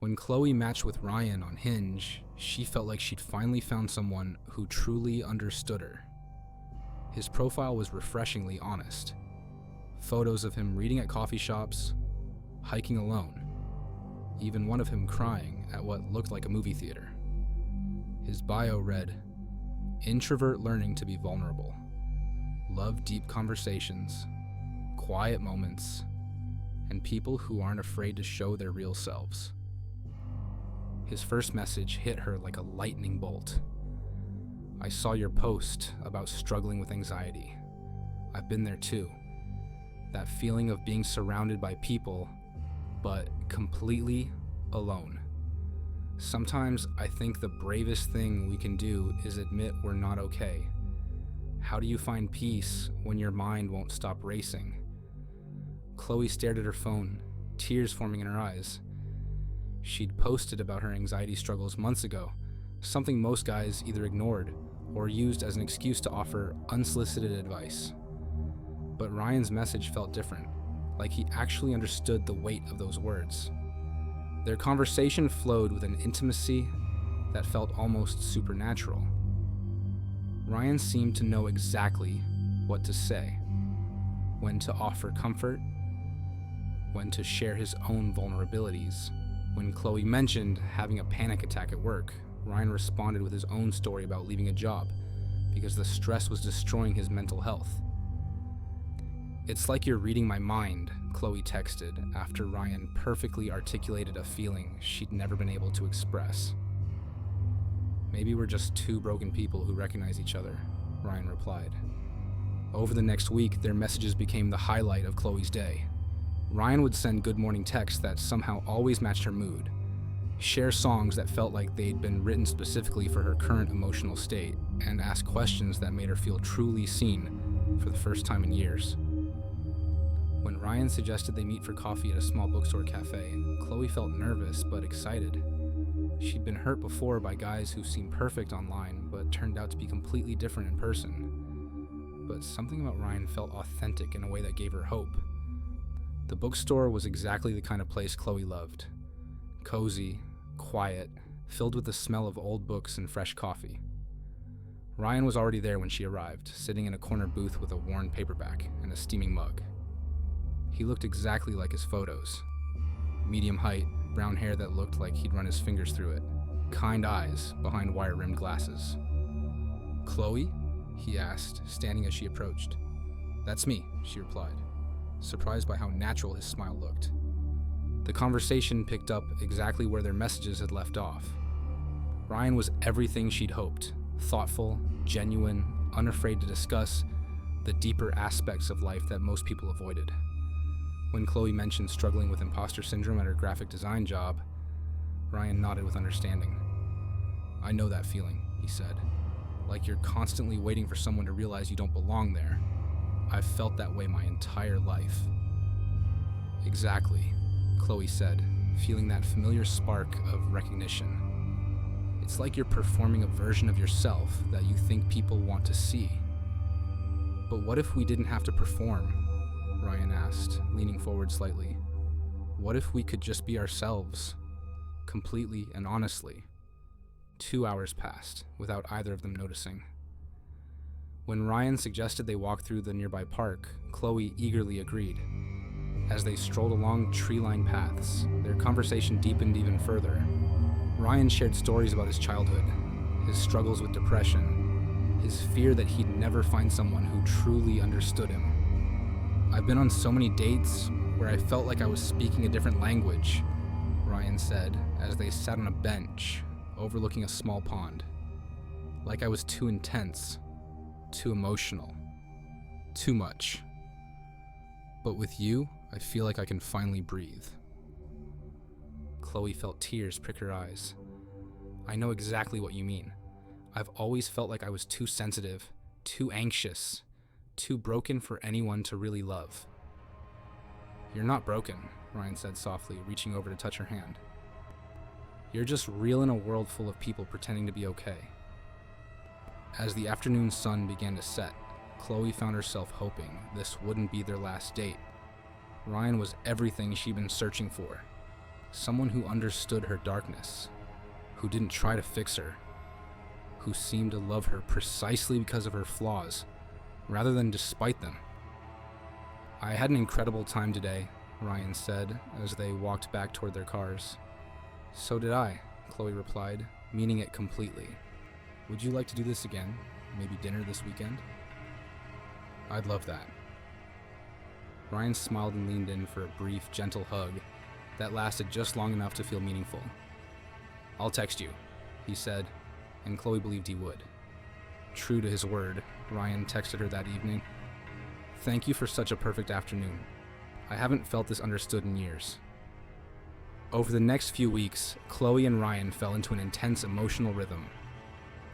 When Chloe matched with Ryan on Hinge, she felt like she'd finally found someone who truly understood her. His profile was refreshingly honest. Photos of him reading at coffee shops, hiking alone, even one of him crying at what looked like a movie theater. His bio read, "Introvert learning to be vulnerable. Love deep conversations, quiet moments, and people who aren't afraid to show their real selves." His first message hit her like a lightning bolt. "I saw your post about struggling with anxiety. I've been there too. That feeling of being surrounded by people, but completely alone. Sometimes I think the bravest thing we can do is admit we're not okay. How do you find peace when your mind won't stop racing?" Chloe stared at her phone, tears forming in her eyes. She'd posted about her anxiety struggles months ago, something most guys either ignored or used as an excuse to offer unsolicited advice. But Ryan's message felt different, like he actually understood the weight of those words. Their conversation flowed with an intimacy that felt almost supernatural. Ryan seemed to know exactly what to say, when to offer comfort, when to share his own vulnerabilities. When Chloe mentioned having a panic attack at work, Ryan responded with his own story about leaving a job because the stress was destroying his mental health. "It's like you're reading my mind," Chloe texted after Ryan perfectly articulated a feeling she'd never been able to express. "Maybe we're just two broken people who recognize each other," Ryan replied. Over the next week, their messages became the highlight of Chloe's day. Ryan would send good morning texts that somehow always matched her mood, share songs that felt like they'd been written specifically for her current emotional state, and ask questions that made her feel truly seen for the first time in years. When Ryan suggested they meet for coffee at a small bookstore cafe, Chloe felt nervous but excited. She'd been hurt before by guys who seemed perfect online but turned out to be completely different in person. But something about Ryan felt authentic in a way that gave her hope. The bookstore was exactly the kind of place Chloe loved. Cozy, quiet, filled with the smell of old books and fresh coffee. Ryan was already there when she arrived, sitting in a corner booth with a worn paperback and a steaming mug. He looked exactly like his photos. Medium height, brown hair that looked like he'd run his fingers through it, kind eyes behind wire-rimmed glasses. "Chloe?" he asked, standing as she approached. "That's me," she replied, surprised by how natural his smile looked. The conversation picked up exactly where their messages had left off. Ryan was everything she'd hoped, thoughtful, genuine, unafraid to discuss the deeper aspects of life that most people avoided. When Chloe mentioned struggling with imposter syndrome at her graphic design job, Ryan nodded with understanding. "I know that feeling," he said, "like you're constantly waiting for someone to realize you don't belong there. I've felt that way my entire life." "Exactly," Chloe said, feeling that familiar spark of recognition. "It's like you're performing a version of yourself that you think people want to see." "But what if we didn't have to perform?" Ryan asked, leaning forward slightly. "What if we could just be ourselves, completely and honestly?" 2 hours passed, without either of them noticing. When Ryan suggested they walk through the nearby park, Chloe eagerly agreed. As they strolled along tree-lined paths, their conversation deepened even further. Ryan shared stories about his childhood, his struggles with depression, his fear that he'd never find someone who truly understood him. "I've been on so many dates where I felt like I was speaking a different language," Ryan said as they sat on a bench overlooking a small pond. "Like I was too intense, too emotional, too much. But with you, I feel like I can finally breathe." Chloe felt tears prick her eyes. "I know exactly what you mean. I've always felt like I was too sensitive, too anxious, too broken for anyone to really love." "You're not broken," Ryan said softly, reaching over to touch her hand. "You're just real in a world full of people pretending to be okay." As the afternoon sun began to set, Chloe found herself hoping this wouldn't be their last date. Ryan was everything she'd been searching for. Someone who understood her darkness, who didn't try to fix her, who seemed to love her precisely because of her flaws, rather than despite them. "I had an incredible time today," Ryan said as they walked back toward their cars. "So did I," Chloe replied, meaning it completely. "Would you like to do this again? Maybe dinner this weekend?" "I'd love that." Ryan smiled and leaned in for a brief, gentle hug that lasted just long enough to feel meaningful. "I'll text you," he said, and Chloe believed he would. True to his word, Ryan texted her that evening. "Thank you for such a perfect afternoon. I haven't felt this understood in years." Over the next few weeks, Chloe and Ryan fell into an intense emotional rhythm.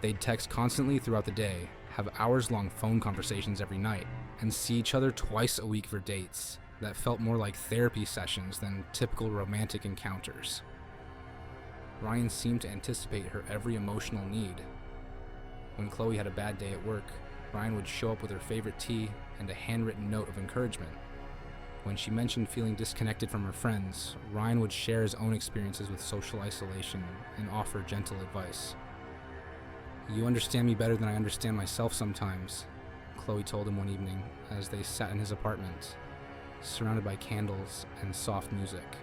They'd text constantly throughout the day, have hours-long phone conversations every night, and see each other twice a week for dates that felt more like therapy sessions than typical romantic encounters. Ryan seemed to anticipate her every emotional need. When Chloe had a bad day at work, Ryan would show up with her favorite tea and a handwritten note of encouragement. When she mentioned feeling disconnected from her friends, Ryan would share his own experiences with social isolation and offer gentle advice. "You understand me better than I understand myself sometimes," Chloe told him one evening as they sat in his apartment, surrounded by candles and soft music.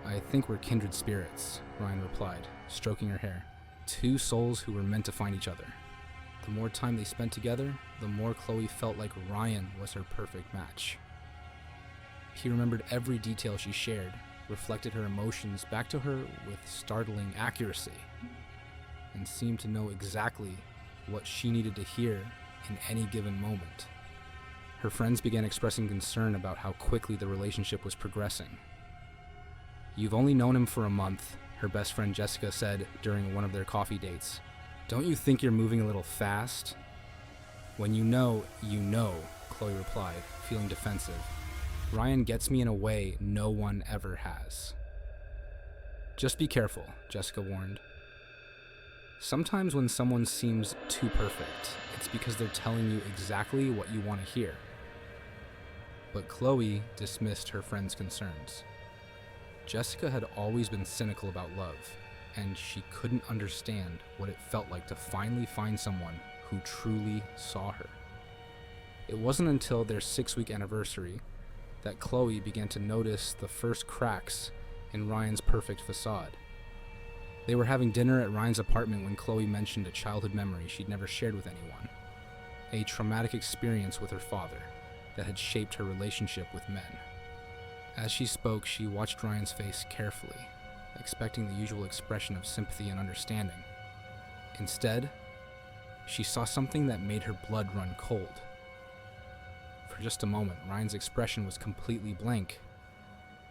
"I think we're kindred spirits," Ryan replied, stroking her hair. "Two souls who were meant to find each other." The more time they spent together, the more Chloe felt like Ryan was her perfect match. He remembered every detail she shared, reflected her emotions back to her with startling accuracy, and seemed to know exactly what she needed to hear in any given moment. Her friends began expressing concern about how quickly the relationship was progressing. "You've only known him for a month," her best friend Jessica said during one of their coffee dates. "Don't you think you're moving a little fast?" "When you know, Chloe replied, feeling defensive. "Ryan gets me in a way no one ever has." "Just be careful," Jessica warned. "Sometimes when someone seems too perfect, it's because they're telling you exactly what you want to hear." But Chloe dismissed her friend's concerns. Jessica had always been cynical about love, and she couldn't understand what it felt like to finally find someone who truly saw her. It wasn't until their 6-week anniversary that Chloe began to notice the first cracks in Ryan's perfect facade. They were having dinner at Ryan's apartment when Chloe mentioned a childhood memory she'd never shared with anyone, a traumatic experience with her father that had shaped her relationship with men. As she spoke, she watched Ryan's face carefully, expecting the usual expression of sympathy and understanding. Instead, she saw something that made her blood run cold. For just a moment, Ryan's expression was completely blank,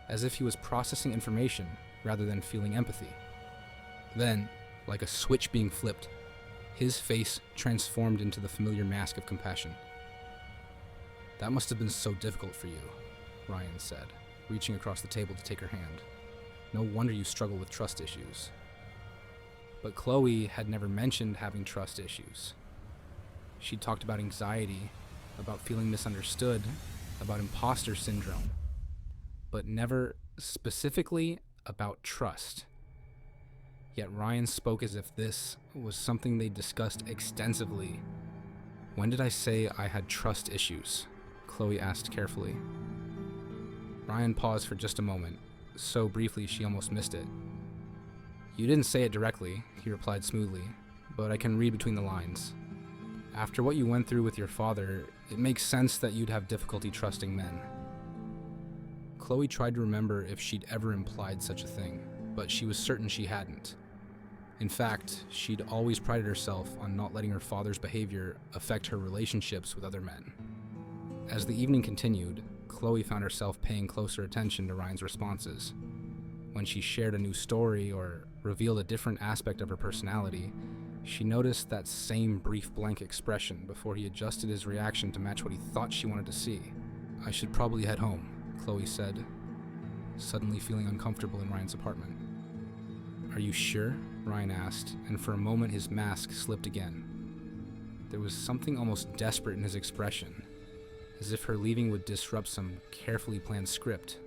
as if he was processing information rather than feeling empathy. Then, like a switch being flipped, his face transformed into the familiar mask of compassion. "That must have been so difficult for you," Ryan said, reaching across the table to take her hand. "No wonder you struggle with trust issues." But Chloe had never mentioned having trust issues. She'd talked about anxiety, about feeling misunderstood, about imposter syndrome, but never specifically about trust. Yet Ryan spoke as if this was something they discussed extensively. "When did I say I had trust issues?" Chloe asked carefully. Ryan paused for just a moment, so briefly she almost missed it. "You didn't say it directly," he replied smoothly, "but I can read between the lines. After what you went through with your father, it makes sense that you'd have difficulty trusting men." Chloe tried to remember if she'd ever implied such a thing, but she was certain she hadn't. In fact, she'd always prided herself on not letting her father's behavior affect her relationships with other men. As the evening continued, Chloe found herself paying closer attention to Ryan's responses. When she shared a new story or revealed a different aspect of her personality, she noticed that same brief blank expression before he adjusted his reaction to match what he thought she wanted to see. "I should probably head home," Chloe said, suddenly feeling uncomfortable in Ryan's apartment. "Are you sure?" Ryan asked, and for a moment his mask slipped again. There was something almost desperate in his expression, as if her leaving would disrupt some carefully planned script.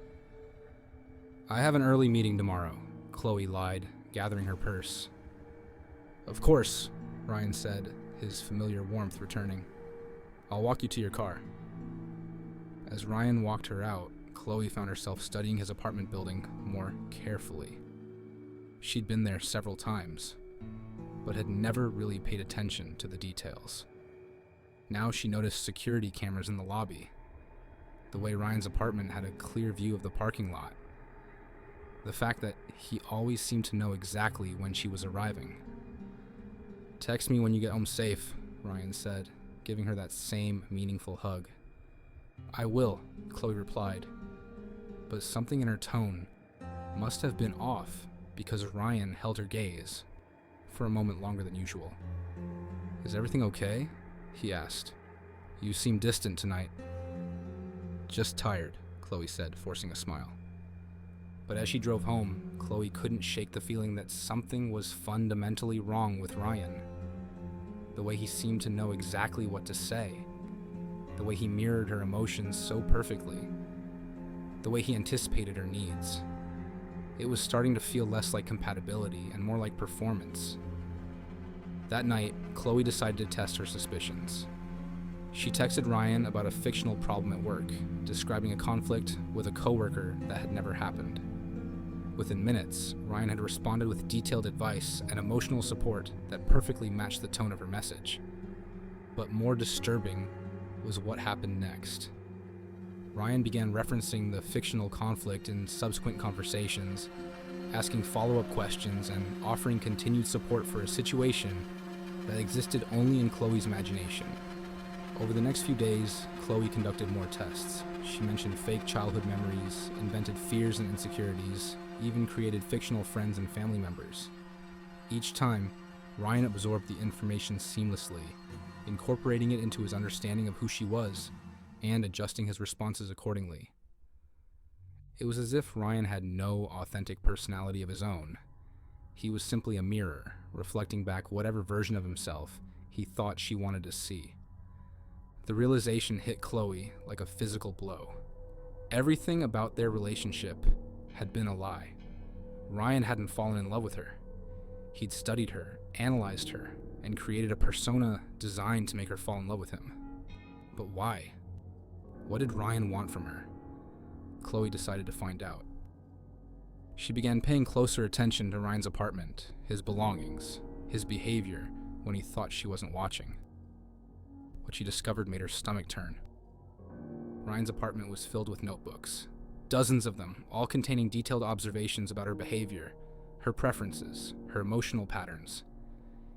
I have an early meeting tomorrow, Chloe lied, gathering her purse. Of course, Ryan said, his familiar warmth returning. I'll walk you to your car. As Ryan walked her out, Chloe found herself studying his apartment building more carefully. She'd been there several times, but had never really paid attention to the details. Now she noticed security cameras in the lobby, the way Ryan's apartment had a clear view of the parking lot, the fact that he always seemed to know exactly when she was arriving. Text me when you get home safe, Ryan said, giving her that same meaningful hug. I will, Chloe replied, but something in her tone must have been off because Ryan held her gaze for a moment longer than usual. Is everything okay? He asked. You seem distant tonight. Just tired, Chloe said, forcing a smile. But as she drove home, Chloe couldn't shake the feeling that something was fundamentally wrong with Ryan. The way he seemed to know exactly what to say, the way he mirrored her emotions so perfectly, the way he anticipated her needs. It was starting to feel less like compatibility and more like performance. That night, Chloe decided to test her suspicions. She texted Ryan about a fictional problem at work, describing a conflict with a coworker that had never happened. Within minutes, Ryan had responded with detailed advice and emotional support that perfectly matched the tone of her message. But more disturbing was what happened next. Ryan began referencing the fictional conflict in subsequent conversations, asking follow-up questions and offering continued support for a situation that existed only in Chloe's imagination. Over the next few days, Chloe conducted more tests. She mentioned fake childhood memories, invented fears and insecurities, even created fictional friends and family members. Each time, Ryan absorbed the information seamlessly, incorporating it into his understanding of who she was and adjusting his responses accordingly. It was as if Ryan had no authentic personality of his own. He was simply a mirror, reflecting back whatever version of himself he thought she wanted to see. The realization hit Chloe like a physical blow. Everything about their relationship had been a lie. Ryan hadn't fallen in love with her. He'd studied her, analyzed her, and created a persona designed to make her fall in love with him. But why? What did Ryan want from her? Chloe decided to find out. She began paying closer attention to Ryan's apartment, his belongings, his behavior when he thought she wasn't watching. What she discovered made her stomach turn. Ryan's apartment was filled with notebooks, dozens of them, all containing detailed observations about her behavior, her preferences, her emotional patterns.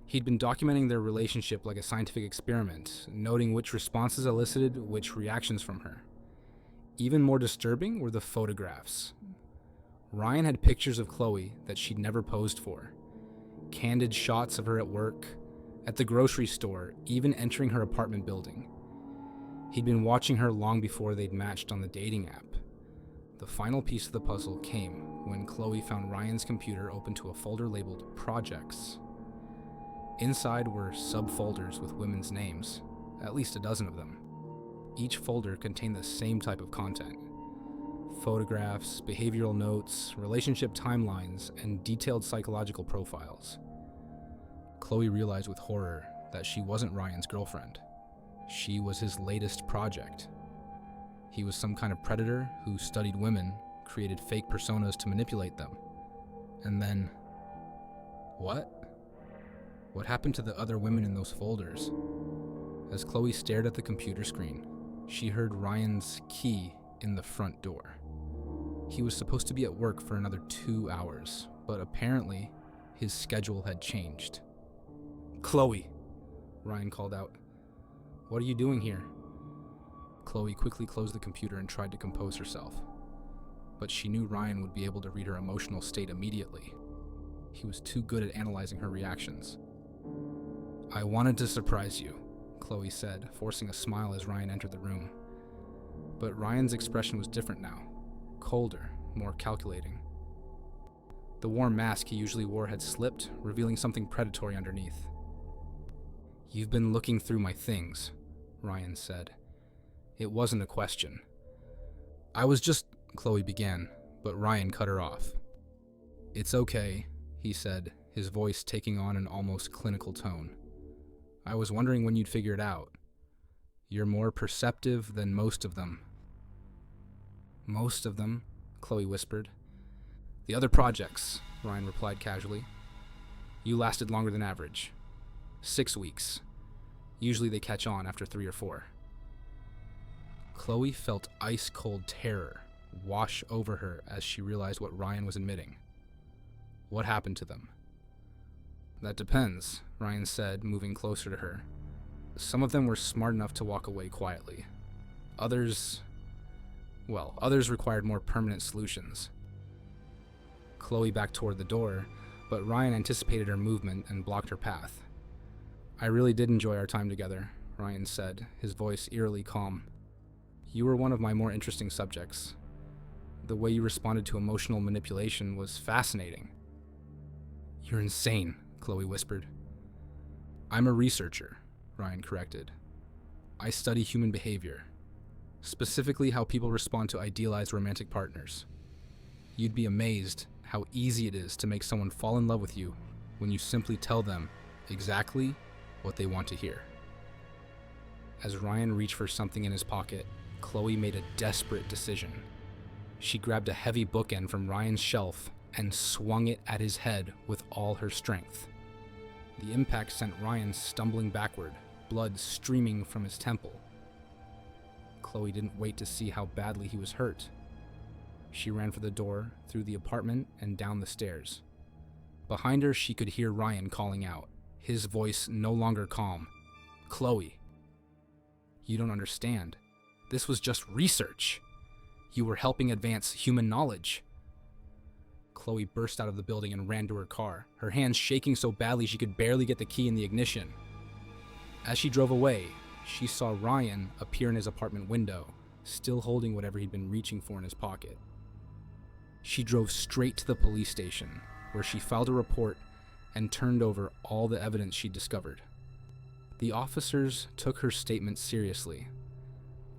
He'd been documenting their relationship like a scientific experiment, noting which responses elicited which reactions from her. Even more disturbing were the photographs. Ryan had pictures of Chloe that she'd never posed for. Candid shots of her at work, at the grocery store, even entering her apartment building. He'd been watching her long before they'd matched on the dating app. The final piece of the puzzle came when Chloe found Ryan's computer open to a folder labeled Projects. Inside were subfolders with women's names, at least a dozen of them. Each folder contained the same type of content: photographs, behavioral notes, relationship timelines, and detailed psychological profiles. Chloe realized with horror that she wasn't Ryan's girlfriend. She was his latest project. He was some kind of predator who studied women, created fake personas to manipulate them. And then... what? What happened to the other women in those folders? As Chloe stared at the computer screen, she heard Ryan's key in the front door. He was supposed to be at work for another 2 hours, but apparently his schedule had changed. Chloe, Ryan called out. What are you doing here? Chloe quickly closed the computer and tried to compose herself. But she knew Ryan would be able to read her emotional state immediately. He was too good at analyzing her reactions. I wanted to surprise you, Chloe said, forcing a smile as Ryan entered the room. But Ryan's expression was different now, colder, more calculating. The warm mask he usually wore had slipped, revealing something predatory underneath. You've been looking through my things, Ryan said. It wasn't a question. I was just, Chloe began, but Ryan cut her off. "It's okay," he said, his voice taking on an almost clinical tone. "I was wondering when you'd figure it out. You're more perceptive than most of them." "Most of them," Chloe whispered. "The other projects," Ryan replied casually. "You lasted longer than average. 6 weeks. Usually they catch on after 3 or 4. Chloe felt ice-cold terror wash over her as she realized what Ryan was admitting. "What happened to them?" "That depends," Ryan said, moving closer to her. "Some of them were smart enough to walk away quietly. Others required more permanent solutions." Chloe backed toward the door, but Ryan anticipated her movement and blocked her path. "I really did enjoy our time together," Ryan said, his voice eerily calm. "You were one of my more interesting subjects. The way you responded to emotional manipulation was fascinating." "You're insane," Chloe whispered. "I'm a researcher," Ryan corrected. "I study human behavior, specifically how people respond to idealized romantic partners. You'd be amazed how easy it is to make someone fall in love with you when you simply tell them exactly what they want to hear." As Ryan reached for something in his pocket, Chloe made a desperate decision. She grabbed a heavy bookend from Ryan's shelf and swung it at his head with all her strength. The impact sent Ryan stumbling backward, blood streaming from his temple. Chloe didn't wait to see how badly he was hurt. She ran for the door, through the apartment, and down the stairs. Behind her, she could hear Ryan calling out, his voice no longer calm. "Chloe, you don't understand. This was just research. You were helping advance human knowledge." Chloe burst out of the building and ran to her car, her hands shaking so badly she could barely get the key in the ignition. As she drove away, she saw Ryan appear in his apartment window, still holding whatever he'd been reaching for in his pocket. She drove straight to the police station, where she filed a report and turned over all the evidence she'd discovered. The officers took her statement seriously,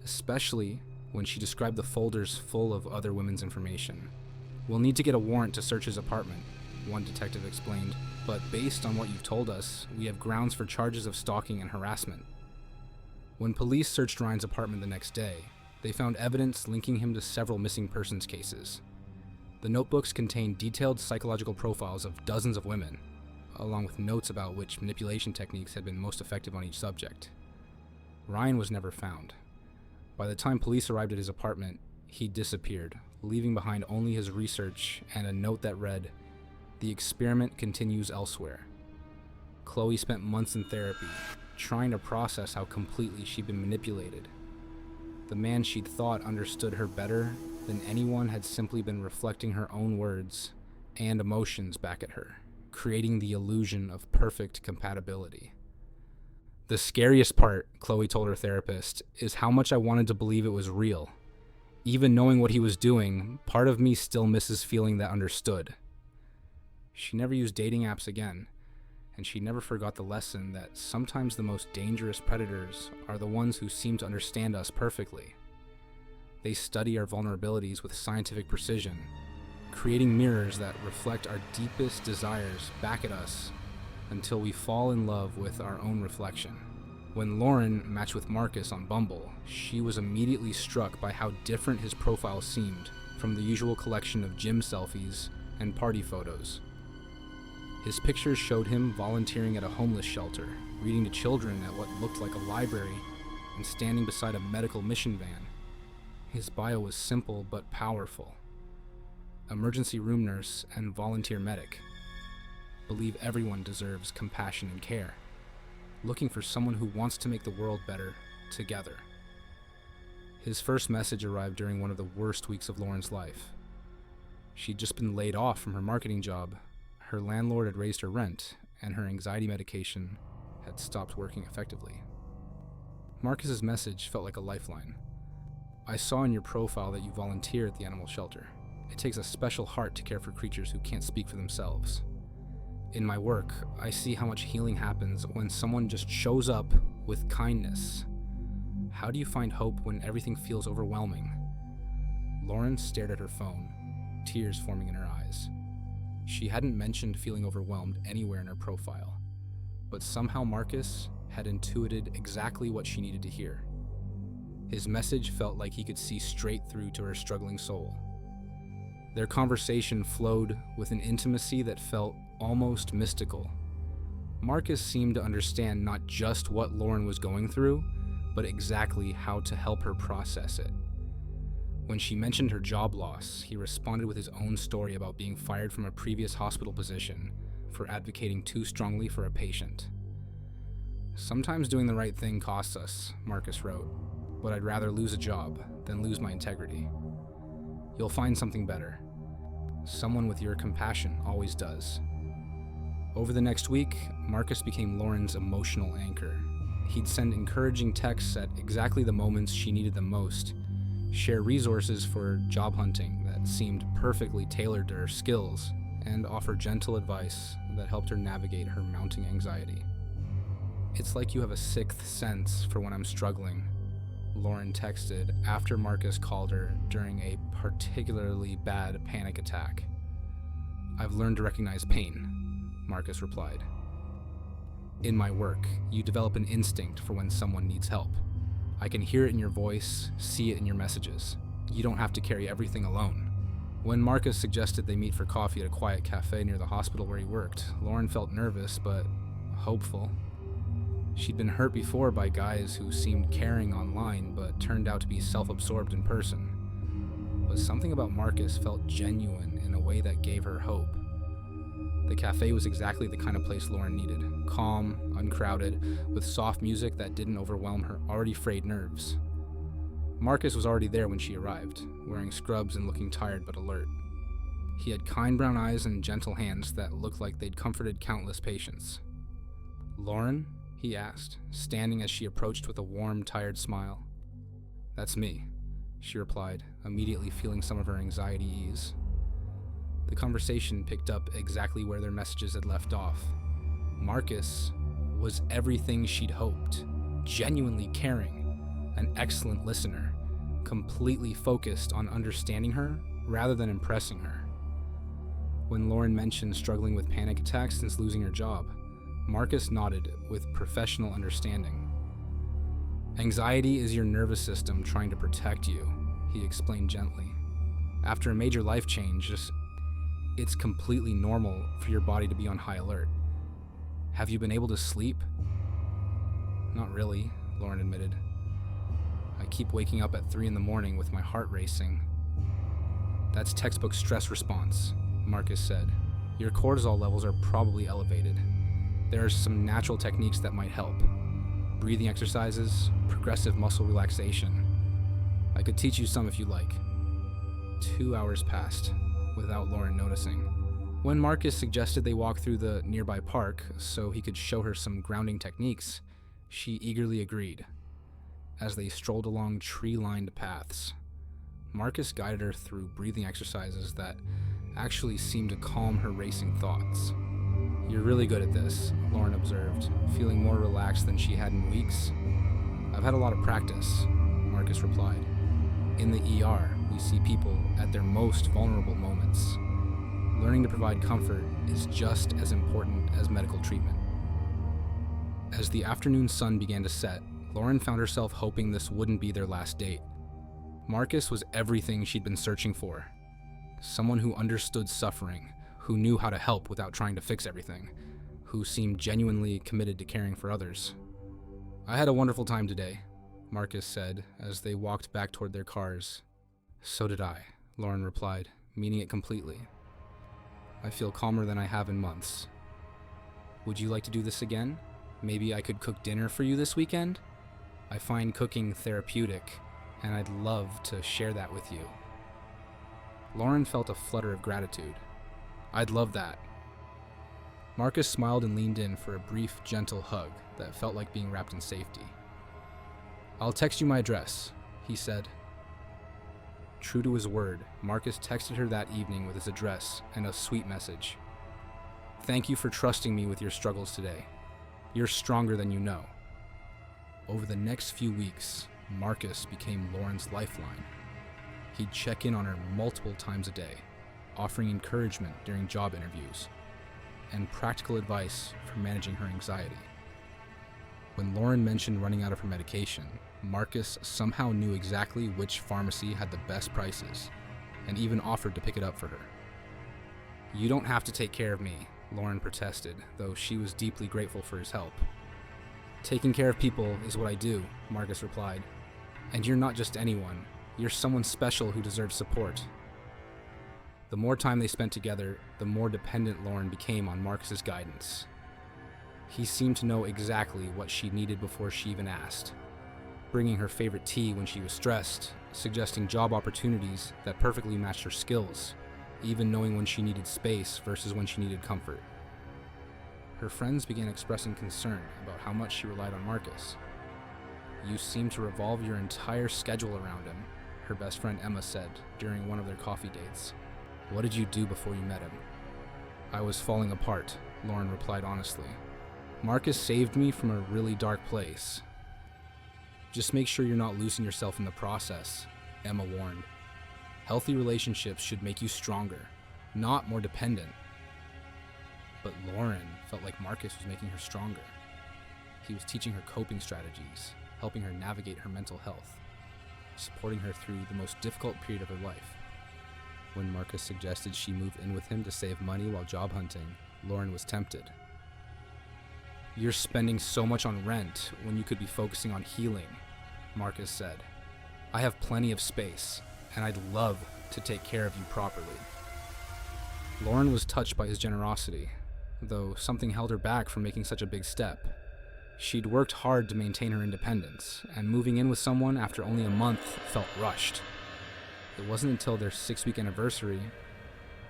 especially when she described the folders full of other women's information. "We'll need to get a warrant to search his apartment," one detective explained, "but based on what you've told us, we have grounds for charges of stalking and harassment." When police searched Ryan's apartment the next day, they found evidence linking him to several missing persons cases. The notebooks contained detailed psychological profiles of dozens of women, along with notes about which manipulation techniques had been most effective on each subject. Ryan was never found. By the time police arrived at his apartment, he'd disappeared, leaving behind only his research and a note that read, "The experiment continues elsewhere." Chloe spent months in therapy, trying to process how completely she'd been manipulated. The man she'd thought understood her better than anyone had simply been reflecting her own words and emotions back at her, creating the illusion of perfect compatibility. "The scariest part," Chloe told her therapist, "is how much I wanted to believe it was real. Even knowing what he was doing, part of me still misses feeling that understood." She never used dating apps again, and she never forgot the lesson that sometimes the most dangerous predators are the ones who seem to understand us perfectly. They study our vulnerabilities with scientific precision, creating mirrors that reflect our deepest desires back at us until we fall in love with our own reflection. When Lauren matched with Marcus on Bumble, she was immediately struck by how different his profile seemed from the usual collection of gym selfies and party photos. His pictures showed him volunteering at a homeless shelter, reading to children at what looked like a library, and standing beside a medical mission van. His bio was simple but powerful. Emergency room nurse and volunteer medic. Believe everyone deserves compassion and care. Looking for someone who wants to make the world better together. His first message arrived during one of the worst weeks of Lauren's life. She'd just been laid off from her marketing job, her landlord had raised her rent, and her anxiety medication had stopped working effectively. Marcus's message felt like a lifeline. "I saw in your profile that you volunteer at the animal shelter. It takes a special heart to care for creatures who can't speak for themselves. In my work, I see how much healing happens when someone just shows up with kindness. How do you find hope when everything feels overwhelming?" Lauren stared at her phone, tears forming in her eyes. She hadn't mentioned feeling overwhelmed anywhere in her profile, but somehow Marcus had intuited exactly what she needed to hear. His message felt like he could see straight through to her struggling soul. Their conversation flowed with an intimacy that felt almost mystical. Marcus seemed to understand not just what Lauren was going through, but exactly how to help her process it. When she mentioned her job loss, he responded with his own story about being fired from a previous hospital position for advocating too strongly for a patient. "Sometimes doing the right thing costs us," Marcus wrote, "but I'd rather lose a job than lose my integrity. You'll find something better. Someone with your compassion always does." Over the next week, Marcus became Lauren's emotional anchor. He'd send encouraging texts at exactly the moments she needed them most, share resources for job hunting that seemed perfectly tailored to her skills, and offer gentle advice that helped her navigate her mounting anxiety. "It's like you have a sixth sense for when I'm struggling," Lauren texted after Marcus called her during a particularly bad panic attack. "I've learned to recognize pain," Marcus replied. "In my work, you develop an instinct for when someone needs help. I can hear it in your voice, see it in your messages. You don't have to carry everything alone." When Marcus suggested they meet for coffee at a quiet cafe near the hospital where he worked, Lauren felt nervous but hopeful. She'd been hurt before by guys who seemed caring online but turned out to be self-absorbed in person. But something about Marcus felt genuine in a way that gave her hope. The cafe was exactly the kind of place Lauren needed, calm, uncrowded, with soft music that didn't overwhelm her already frayed nerves. Marcus was already there when she arrived, wearing scrubs and looking tired but alert. He had kind brown eyes and gentle hands that looked like they'd comforted countless patients. "Lauren?" he asked, standing as she approached with a warm, tired smile. "That's me," she replied, immediately feeling some of her anxiety ease. The conversation picked up exactly where their messages had left off. Marcus was everything she'd hoped, genuinely caring, an excellent listener, completely focused on understanding her rather than impressing her. When Lauren mentioned struggling with panic attacks since losing her job, Marcus nodded with professional understanding. "Anxiety is your nervous system trying to protect you," he explained gently. "After a major life change, it's completely normal for your body to be on high alert. Have you been able to sleep?" "Not really," Lauren admitted. "I keep waking up at 3 a.m. with my heart racing." "That's textbook stress response," Marcus said. "Your cortisol levels are probably elevated. There are some natural techniques that might help. Breathing exercises, progressive muscle relaxation. I could teach you some if you like." 2 hours passed without Lauren noticing. When Marcus suggested they walk through the nearby park so he could show her some grounding techniques, she eagerly agreed. As they strolled along tree-lined paths, Marcus guided her through breathing exercises that actually seemed to calm her racing thoughts. "You're really good at this," Lauren observed, feeling more relaxed than she had in weeks. "I've had a lot of practice," Marcus replied. "In the ER, we see people at their most vulnerable moments. Learning to provide comfort is just as important as medical treatment." As the afternoon sun began to set, Lauren found herself hoping this wouldn't be their last date. Marcus was everything she'd been searching for. Someone who understood suffering, who knew how to help without trying to fix everything, who seemed genuinely committed to caring for others. "I had a wonderful time today," Marcus said as they walked back toward their cars. "So did I," Lauren replied, meaning it completely. "I feel calmer than I have in months. Would you like to do this again? Maybe I could cook dinner for you this weekend? I find cooking therapeutic, and I'd love to share that with you." Lauren felt a flutter of gratitude. "I'd love that." Marcus smiled and leaned in for a brief, gentle hug that felt like being wrapped in safety. "I'll text you my address," he said. True to his word, Marcus texted her that evening with his address and a sweet message. "Thank you for trusting me with your struggles today. You're stronger than you know." Over the next few weeks, Marcus became Lauren's lifeline. He'd check in on her multiple times a day, offering encouragement during job interviews, and practical advice for managing her anxiety. When Lauren mentioned running out of her medication, Marcus somehow knew exactly which pharmacy had the best prices, and even offered to pick it up for her. "You don't have to take care of me," Lauren protested, though she was deeply grateful for his help. "Taking care of people is what I do," Marcus replied. "And you're not just anyone. You're someone special who deserves support." The more time they spent together, the more dependent Lauren became on Marcus's guidance. He seemed to know exactly what she needed before she even asked, bringing her favorite tea when she was stressed, suggesting job opportunities that perfectly matched her skills, even knowing when she needed space versus when she needed comfort. Her friends began expressing concern about how much she relied on Marcus. "You seem to revolve your entire schedule around him," her best friend Emma said during one of their coffee dates. "What did you do before you met him?" "I was falling apart," Lauren replied honestly. "Marcus saved me from a really dark place." "Just make sure you're not losing yourself in the process," Emma warned. "Healthy relationships should make you stronger, not more dependent." But Lauren felt like Marcus was making her stronger. He was teaching her coping strategies, helping her navigate her mental health, supporting her through the most difficult period of her life. When Marcus suggested she move in with him to save money while job hunting, Lauren was tempted. "You're spending so much on rent when you could be focusing on healing," Marcus said. "I have plenty of space, and I'd love to take care of you properly." Lauren was touched by his generosity, though something held her back from making such a big step. She'd worked hard to maintain her independence, and moving in with someone after only a month felt rushed. It wasn't until their 6-week anniversary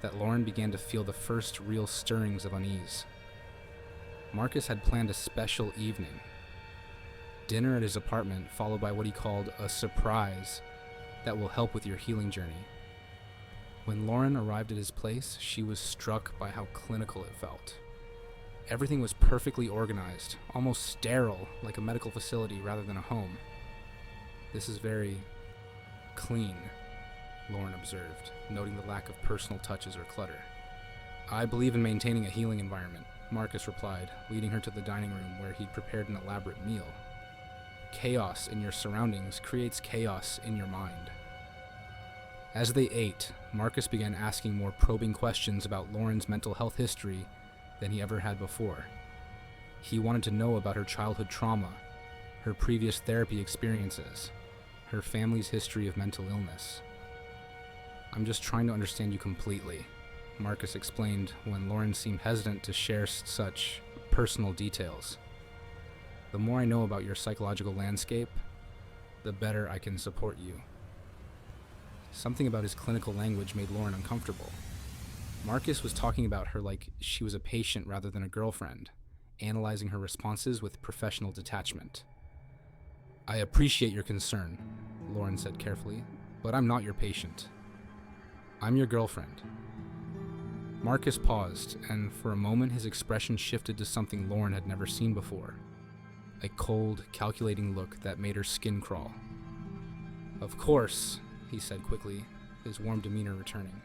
that Lauren began to feel the first real stirrings of unease. Marcus had planned a special evening. Dinner at his apartment, followed by what he called a surprise that will help with your healing journey. When Lauren arrived at his place, she was struck by how clinical it felt. Everything was perfectly organized, almost sterile, like a medical facility rather than a home. "This is very clean," Lauren observed, noting the lack of personal touches or clutter. "I believe in maintaining a healing environment," Marcus replied, leading her to the dining room where he'd prepared an elaborate meal. "Chaos in your surroundings creates chaos in your mind." As they ate, Marcus began asking more probing questions about Lauren's mental health history than he ever had before. He wanted to know about her childhood trauma, her previous therapy experiences, her family's history of mental illness. "I'm just trying to understand you completely," Marcus explained when Lauren seemed hesitant to share such personal details. "The more I know about your psychological landscape, the better I can support you." Something about his clinical language made Lauren uncomfortable. Marcus was talking about her like she was a patient rather than a girlfriend, analyzing her responses with professional detachment. "I appreciate your concern," Lauren said carefully, "but I'm not your patient. I'm your girlfriend." Marcus paused, and for a moment his expression shifted to something Lauren had never seen before. A cold, calculating look that made her skin crawl. "Of course," he said quickly, his warm demeanor returning.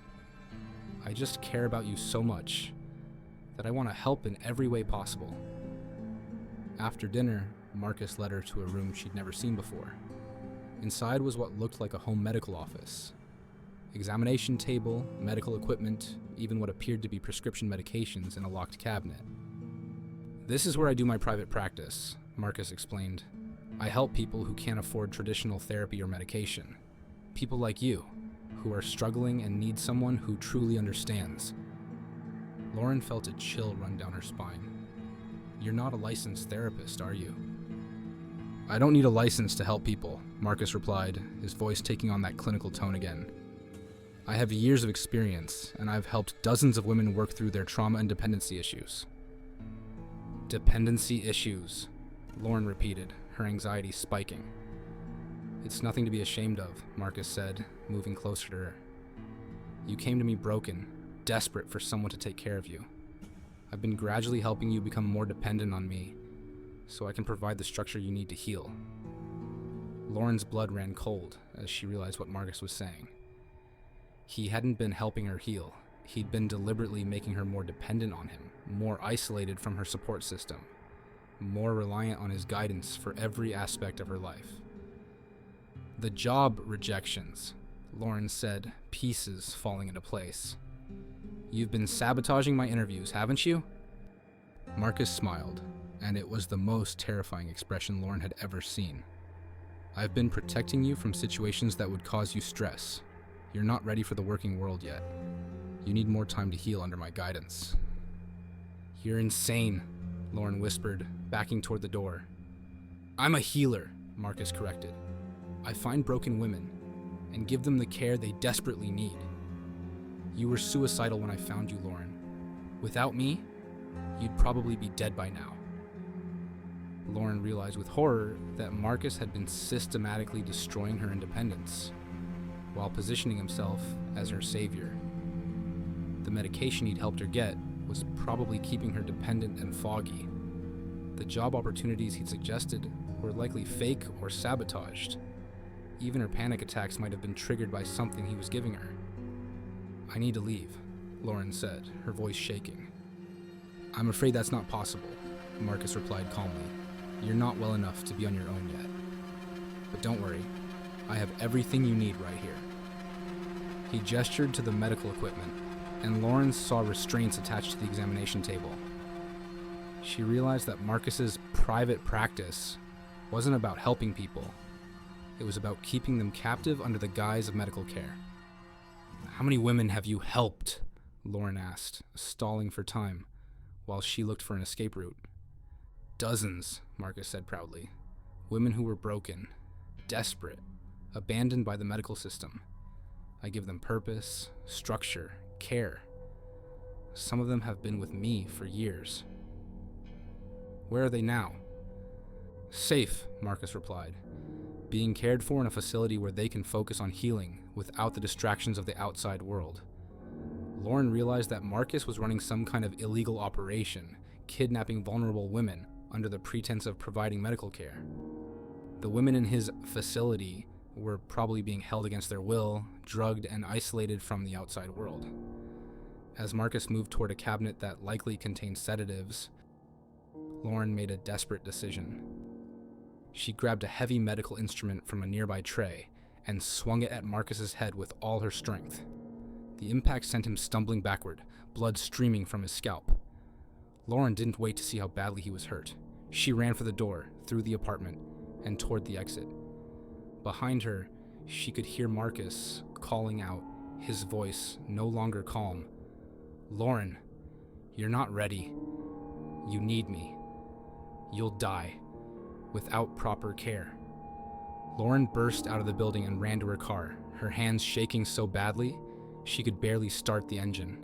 "I just care about you so much that I want to help in every way possible." After dinner, Marcus led her to a room she'd never seen before. Inside was what looked like a home medical office. Examination table, medical equipment, even what appeared to be prescription medications in a locked cabinet. "This is where I do my private practice," Marcus explained. "I help people who can't afford traditional therapy or medication. People like you, who are struggling and need someone who truly understands." Lauren felt a chill run down her spine. "You're not a licensed therapist, are you?" "I don't need a license to help people," Marcus replied, his voice taking on that clinical tone again. "I have years of experience, and I've helped dozens of women work through their trauma and dependency issues." "Dependency issues," Lauren repeated, her anxiety spiking. "It's nothing to be ashamed of," Marcus said, moving closer to her. "You came to me broken, desperate for someone to take care of you. I've been gradually helping you become more dependent on me, so I can provide the structure you need to heal." Lauren's blood ran cold as she realized what Marcus was saying. He hadn't been helping her heal, he'd been deliberately making her more dependent on him, more isolated from her support system, more reliant on his guidance for every aspect of her life. The job rejections, Lauren said, pieces falling into place. You've been sabotaging my interviews, haven't you? Marcus smiled, and it was the most terrifying expression Lauren had ever seen. I've been protecting you from situations that would cause you stress. You're not ready for the working world yet. You need more time to heal under my guidance. You're insane, Lauren whispered, backing toward the door. I'm a healer, Marcus corrected. I find broken women and give them the care they desperately need. You were suicidal when I found you, Lauren. Without me, you'd probably be dead by now. Lauren realized with horror that Marcus had been systematically destroying her independence, while positioning himself as her savior. The medication he'd helped her get was probably keeping her dependent and foggy. The job opportunities he'd suggested were likely fake or sabotaged. Even her panic attacks might have been triggered by something he was giving her. I need to leave, Lauren said, her voice shaking. I'm afraid that's not possible, Marcus replied calmly. You're not well enough to be on your own yet. But don't worry, I have everything you need right here. He gestured to the medical equipment, and Lauren saw restraints attached to the examination table. She realized that Marcus's private practice wasn't about helping people. It was about keeping them captive under the guise of medical care. How many women have you helped? Lauren asked, stalling for time, while she looked for an escape route. Dozens, Marcus said proudly. Women who were broken, desperate, abandoned by the medical system. I give them purpose, structure, care. Some of them have been with me for years. Where are they now? Safe, Marcus replied, being cared for in a facility where they can focus on healing without the distractions of the outside world. Lauren realized that Marcus was running some kind of illegal operation, kidnapping vulnerable women under the pretense of providing medical care. The women in his facility were probably being held against their will, drugged, and isolated from the outside world. As Marcus moved toward a cabinet that likely contained sedatives, Lauren made a desperate decision. She grabbed a heavy medical instrument from a nearby tray and swung it at Marcus's head with all her strength. The impact sent him stumbling backward, blood streaming from his scalp. Lauren didn't wait to see how badly he was hurt. She ran for the door, through the apartment, and toward the exit. Behind her, she could hear Marcus calling out, his voice no longer calm. Lauren, you're not ready. You need me. You'll die, without proper care. Lauren burst out of the building and ran to her car, her hands shaking so badly she could barely start the engine.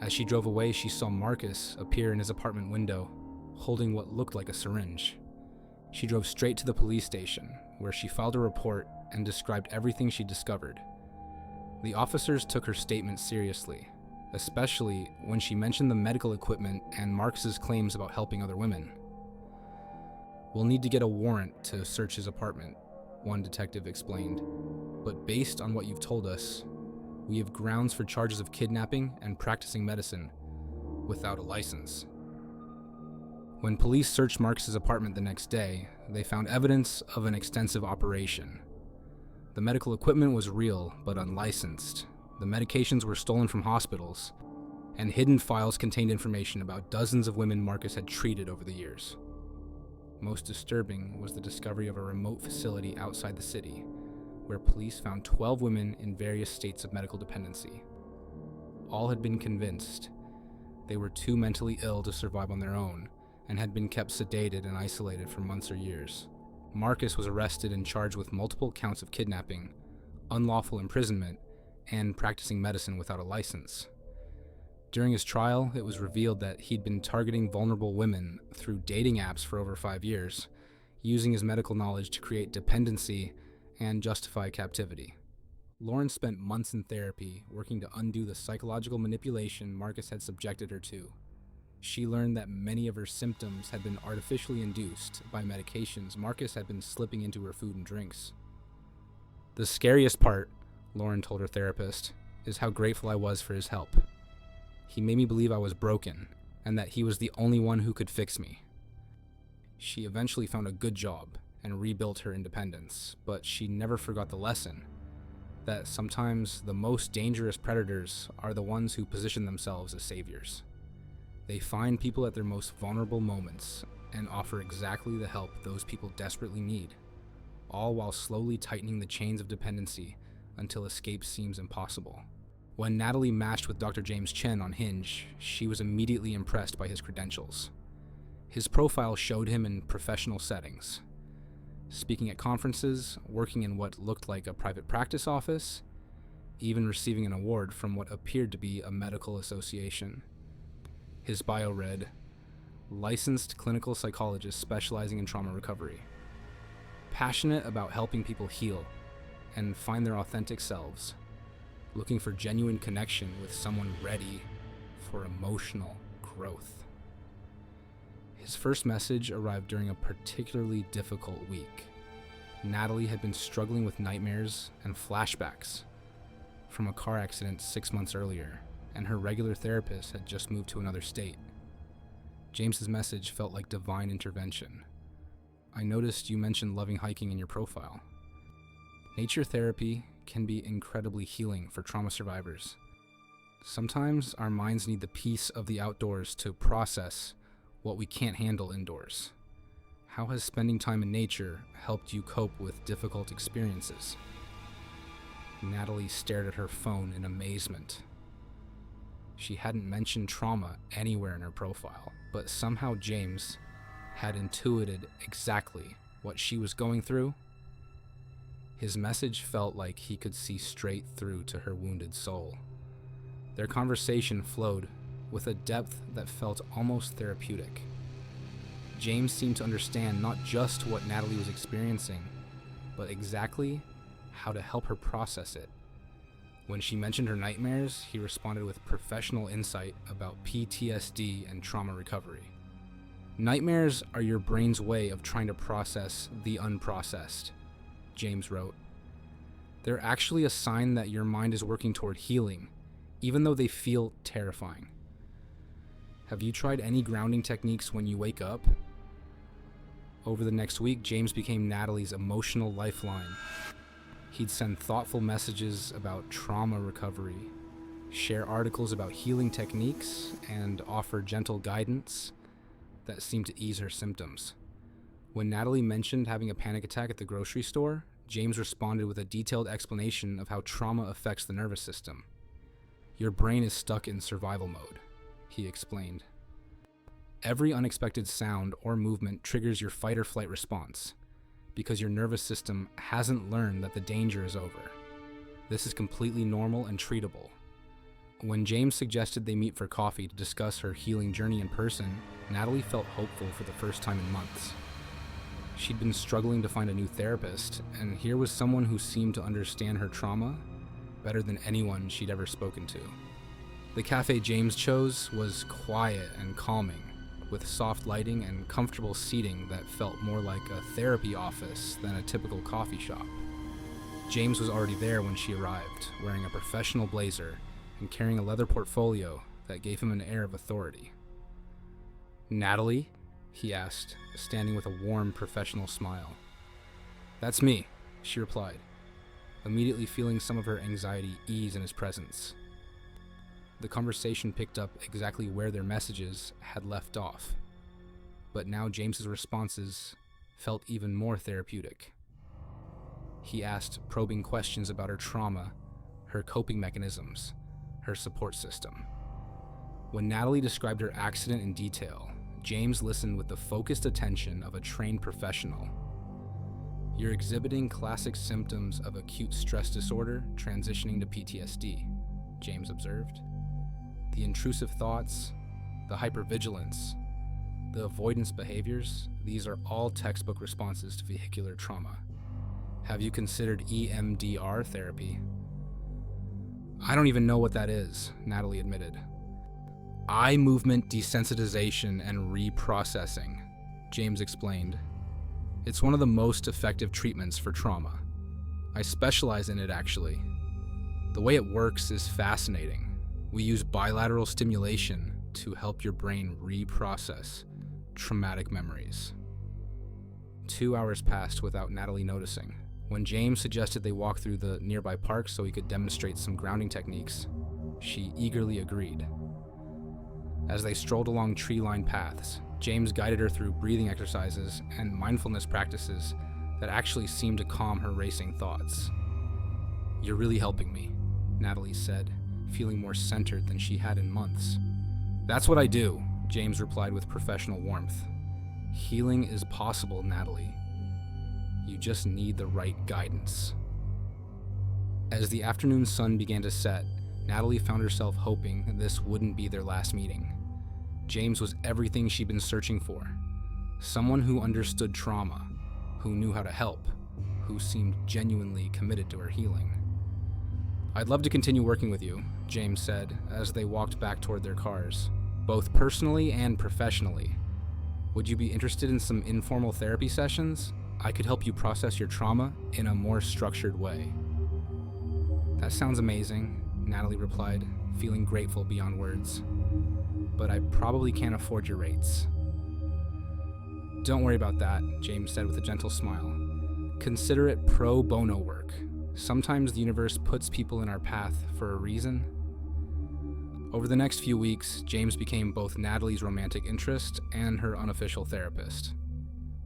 As she drove away, she saw Marcus appear in his apartment window, holding what looked like a syringe. She drove straight to the police station, where she filed a report and described everything she discovered. The officers took her statement seriously, especially when she mentioned the medical equipment and Marcus's claims about helping other women. We'll need to get a warrant to search his apartment, one detective explained, but based on what you've told us, we have grounds for charges of kidnapping and practicing medicine without a license. When police searched Marcus's apartment the next day, they found evidence of an extensive operation. The medical equipment was real but unlicensed. The medications were stolen from hospitals, and hidden files contained information about dozens of women Marcus had treated over the years. Most disturbing was the discovery of a remote facility outside the city, where police found 12 women in various states of medical dependency. All had been convinced they were too mentally ill to survive on their own, and had been kept sedated and isolated for months or years. Marcus was arrested and charged with multiple counts of kidnapping, unlawful imprisonment, and practicing medicine without a license. During his trial, it was revealed that he'd been targeting vulnerable women through dating apps for over 5 years, using his medical knowledge to create dependency and justify captivity. Lauren spent months in therapy working to undo the psychological manipulation Marcus had subjected her to. She learned that many of her symptoms had been artificially induced by medications Marcus had been slipping into her food and drinks. The scariest part, Lauren told her therapist, is how grateful I was for his help. He made me believe I was broken, and that he was the only one who could fix me. She eventually found a good job and rebuilt her independence, but she never forgot the lesson that sometimes the most dangerous predators are the ones who position themselves as saviors. They find people at their most vulnerable moments and offer exactly the help those people desperately need, all while slowly tightening the chains of dependency until escape seems impossible. When Natalie matched with Dr. James Chen on Hinge, she was immediately impressed by his credentials. His profile showed him in professional settings, speaking at conferences, working in what looked like a private practice office, even receiving an award from what appeared to be a medical association. His bio read, "Licensed clinical psychologist specializing in trauma recovery. Passionate about helping people heal and find their authentic selves. Looking for genuine connection with someone ready for emotional growth." His first message arrived during a particularly difficult week. Natalie had been struggling with nightmares and flashbacks from a car accident 6 months earlier, and her regular therapist had just moved to another state. James's message felt like divine intervention. "I noticed you mentioned loving hiking in your profile. Nature therapy can be incredibly healing for trauma survivors. Sometimes our minds need the peace of the outdoors to process what we can't handle indoors. How has spending time in nature helped you cope with difficult experiences?" Natalie stared at her phone in amazement. She hadn't mentioned trauma anywhere in her profile, but somehow James had intuited exactly what she was going through. His message felt like he could see straight through to her wounded soul. Their conversation flowed with a depth that felt almost therapeutic. James seemed to understand not just what Natalie was experiencing, but exactly how to help her process it. When she mentioned her nightmares, he responded with professional insight about PTSD and trauma recovery. "Nightmares are your brain's way of trying to process the unprocessed," James wrote. "They're actually a sign that your mind is working toward healing, even though they feel terrifying. Have you tried any grounding techniques when you wake up?" Over the next week, James became Natalie's emotional lifeline. He'd send thoughtful messages about trauma recovery, share articles about healing techniques, and offer gentle guidance that seemed to ease her symptoms. When Natalie mentioned having a panic attack at the grocery store, James responded with a detailed explanation of how trauma affects the nervous system. "Your brain is stuck in survival mode," he explained. "Every unexpected sound or movement triggers your fight or flight response because your nervous system hasn't learned that the danger is over. This is completely normal and treatable." When James suggested they meet for coffee to discuss her healing journey in person, Natalie felt hopeful for the first time in months. She'd been struggling to find a new therapist, and here was someone who seemed to understand her trauma better than anyone she'd ever spoken to. The cafe James chose was quiet and calming, with soft lighting and comfortable seating that felt more like a therapy office than a typical coffee shop. James was already there when she arrived, wearing a professional blazer and carrying a leather portfolio that gave him an air of authority. "Natalie?" he asked, standing with a warm, professional smile. "That's me," she replied, immediately feeling some of her anxiety ease in his presence. The conversation picked up exactly where their messages had left off, but now James's responses felt even more therapeutic. He asked probing questions about her trauma, her coping mechanisms, her support system. When Natalie described her accident in detail, James listened with the focused attention of a trained professional. "You're exhibiting classic symptoms of acute stress disorder transitioning to PTSD," James observed. "The intrusive thoughts, the hypervigilance, the avoidance behaviors, these are all textbook responses to vehicular trauma. Have you considered EMDR therapy?" "I don't even know what that is," Natalie admitted. "Eye movement desensitization and reprocessing," James explained. "It's one of the most effective treatments for trauma. I specialize in it, actually." The way it works is fascinating. We use bilateral stimulation to help your brain reprocess traumatic memories. 2 hours passed without Natalie noticing. When James suggested they walk through the nearby park so he could demonstrate some grounding techniques, she eagerly agreed. As they strolled along tree-lined paths, James guided her through breathing exercises and mindfulness practices that actually seemed to calm her racing thoughts. "You're really helping me," Natalie said, feeling more centered than she had in months. "That's what I do," James replied with professional warmth. "Healing is possible, Natalie. You just need the right guidance." As the afternoon sun began to set, Natalie found herself hoping this wouldn't be their last meeting. James was everything she'd been searching for. Someone who understood trauma, who knew how to help, who seemed genuinely committed to her healing. "I'd love to continue working with you," James said as they walked back toward their cars, "both personally and professionally. Would you be interested in some informal therapy sessions? I could help you process your trauma in a more structured way." "That sounds amazing," Natalie replied, feeling grateful beyond words. "But I probably can't afford your rates." "Don't worry about that," James said with a gentle smile. "Consider it pro bono work. Sometimes the universe puts people in our path for a reason." Over the next few weeks, James became both Natalie's romantic interest and her unofficial therapist.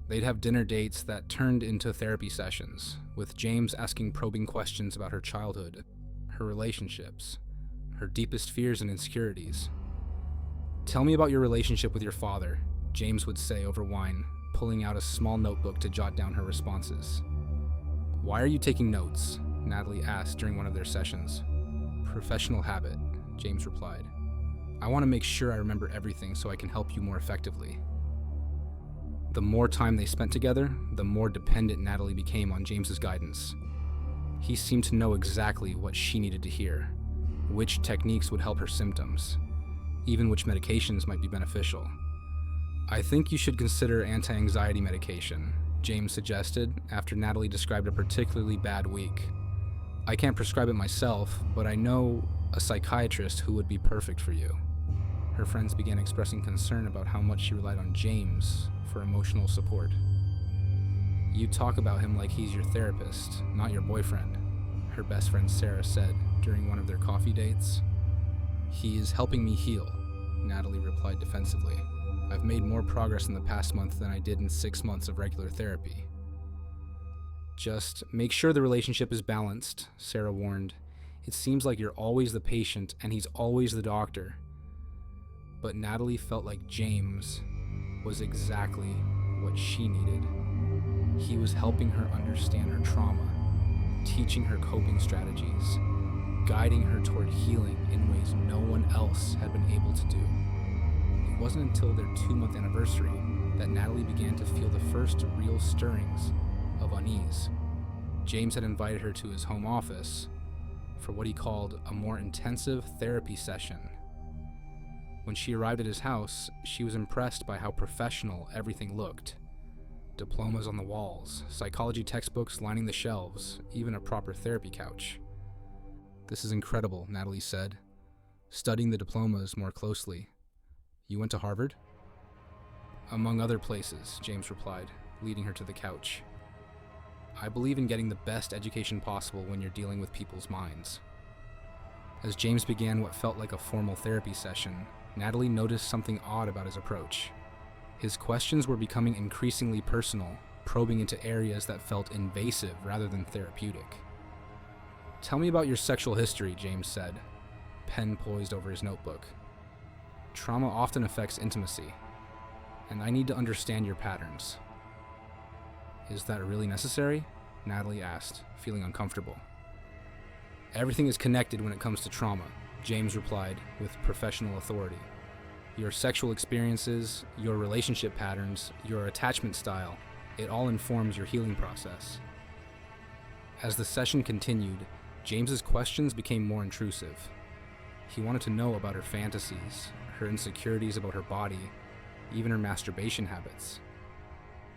They'd have dinner dates that turned into therapy sessions, with James asking probing questions about her childhood, her relationships, her deepest fears and insecurities. "Tell me about your relationship with your father," James would say over wine, pulling out a small notebook to jot down her responses. "Why are you taking notes?" Natalie asked during one of their sessions. "Professional habit," James replied. "I want to make sure I remember everything so I can help you more effectively." The more time they spent together, the more dependent Natalie became on James's guidance. He seemed to know exactly what she needed to hear, which techniques would help her symptoms, even which medications might be beneficial. "I think you should consider anti-anxiety medication," James suggested after Natalie described a particularly bad week. "I can't prescribe it myself, but I know a psychiatrist who would be perfect for you." Her friends began expressing concern about how much she relied on James for emotional support. "You talk about him like he's your therapist, not your boyfriend," her best friend Sarah said during one of their coffee dates. "He is helping me heal," Natalie replied defensively. "I've made more progress in the past month than I did in 6 months of regular therapy." "Just make sure the relationship is balanced," Sarah warned. "It seems like you're always the patient and he's always the doctor." But Natalie felt like James was exactly what she needed. He was helping her understand her trauma, teaching her coping strategies, guiding her toward healing in ways no one else had been able to do. It wasn't until their 2-month anniversary that Natalie began to feel the first real stirrings of unease. James had invited her to his home office for what he called a more intensive therapy session. When she arrived at his house, she was impressed by how professional everything looked. Diplomas on the walls, psychology textbooks lining the shelves, even a proper therapy couch. "This is incredible," Natalie said, studying the diplomas more closely. "You went to Harvard?" "Among other places," James replied, leading her to the couch. "I believe in getting the best education possible when you're dealing with people's minds." As James began what felt like a formal therapy session, Natalie noticed something odd about his approach. His questions were becoming increasingly personal, probing into areas that felt invasive rather than therapeutic. "Tell me about your sexual history," James said, pen poised over his notebook. "Trauma often affects intimacy, and I need to understand your patterns." "Is that really necessary?" Natalie asked, feeling uncomfortable. "Everything is connected when it comes to trauma," James replied with professional authority. "Your sexual experiences, your relationship patterns, your attachment style, it all informs your healing process." As the session continued, James's questions became more intrusive. He wanted to know about her fantasies, her insecurities about her body, even her masturbation habits.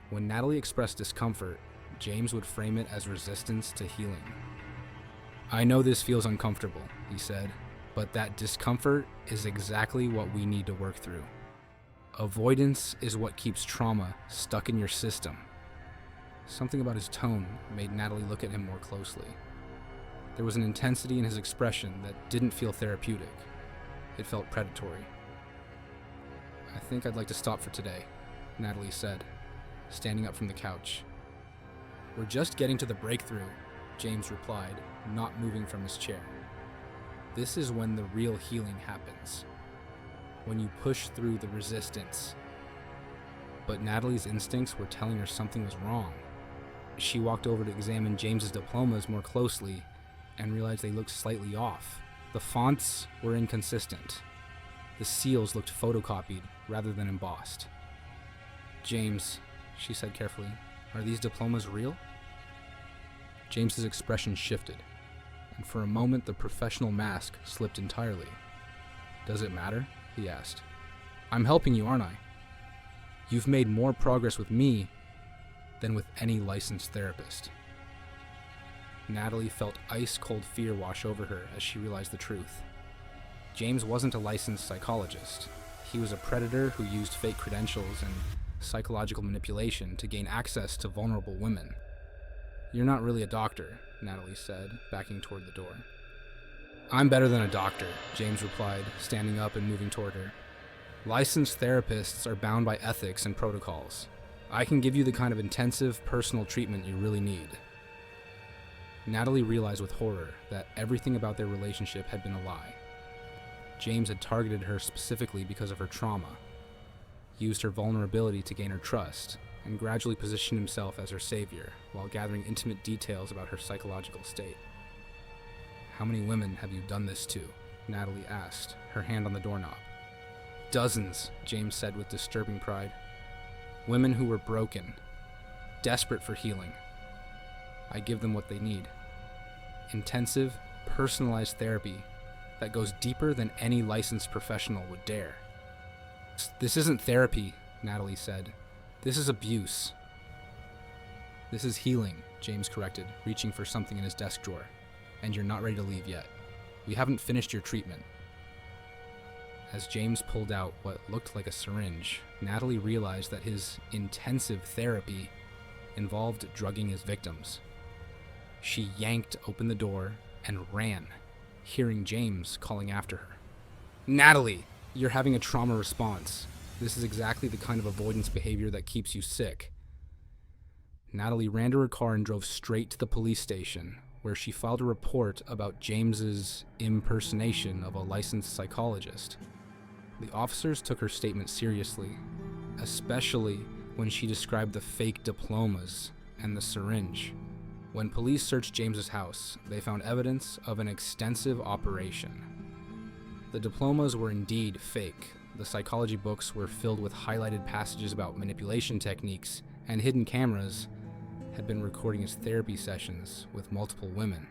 When Natalie expressed discomfort, James would frame it as resistance to healing. "I know this feels uncomfortable," he said, "but that discomfort is exactly what we need to work through. Avoidance is what keeps trauma stuck in your system." Something about his tone made Natalie look at him more closely. There was an intensity in his expression that didn't feel therapeutic. It felt predatory. "I think I'd like to stop for today," Natalie said, standing up from the couch. "We're just getting to the breakthrough," James replied, not moving from his chair. "This is when the real healing happens. When you push through the resistance." But Natalie's instincts were telling her something was wrong. She walked over to examine James's diplomas more closely and realized they looked slightly off. The fonts were inconsistent. The seals looked photocopied rather than embossed. "James," she said carefully, "are these diplomas real?" James's expression shifted, and for a moment the professional mask slipped entirely. "Does it matter?" he asked. "I'm helping you, aren't I? You've made more progress with me than with any licensed therapist." Natalie felt ice-cold fear wash over her as she realized the truth. James wasn't a licensed psychologist. He was a predator who used fake credentials and psychological manipulation to gain access to vulnerable women. "You're not really a doctor," Natalie said, backing toward the door. "I'm better than a doctor," James replied, standing up and moving toward her. "Licensed therapists are bound by ethics and protocols. I can give you the kind of intensive, personal treatment you really need." Natalie realized with horror that everything about their relationship had been a lie. James had targeted her specifically because of her trauma, used her vulnerability to gain her trust, and gradually positioned himself as her savior while gathering intimate details about her psychological state. "How many women have you done this to?" Natalie asked, her hand on the doorknob. "Dozens," James said with disturbing pride. "Women who were broken, desperate for healing. I give them what they need. Intensive, personalized therapy that goes deeper than any licensed professional would dare." "This isn't therapy," Natalie said. "This is abuse." "This is healing," James corrected, reaching for something in his desk drawer. "And you're not ready to leave yet. We haven't finished your treatment." As James pulled out what looked like a syringe, Natalie realized that his intensive therapy involved drugging his victims. She yanked open the door and ran, hearing James calling after her. "Natalie, you're having a trauma response. This is exactly the kind of avoidance behavior that keeps you sick." Natalie ran to her car and drove straight to the police station, where she filed a report about James's impersonation of a licensed psychologist. The officers took her statement seriously, especially when she described the fake diplomas and the syringe. When police searched James's house, they found evidence of an extensive operation. The diplomas were indeed fake. The psychology books were filled with highlighted passages about manipulation techniques, and hidden cameras had been recording his therapy sessions with multiple women.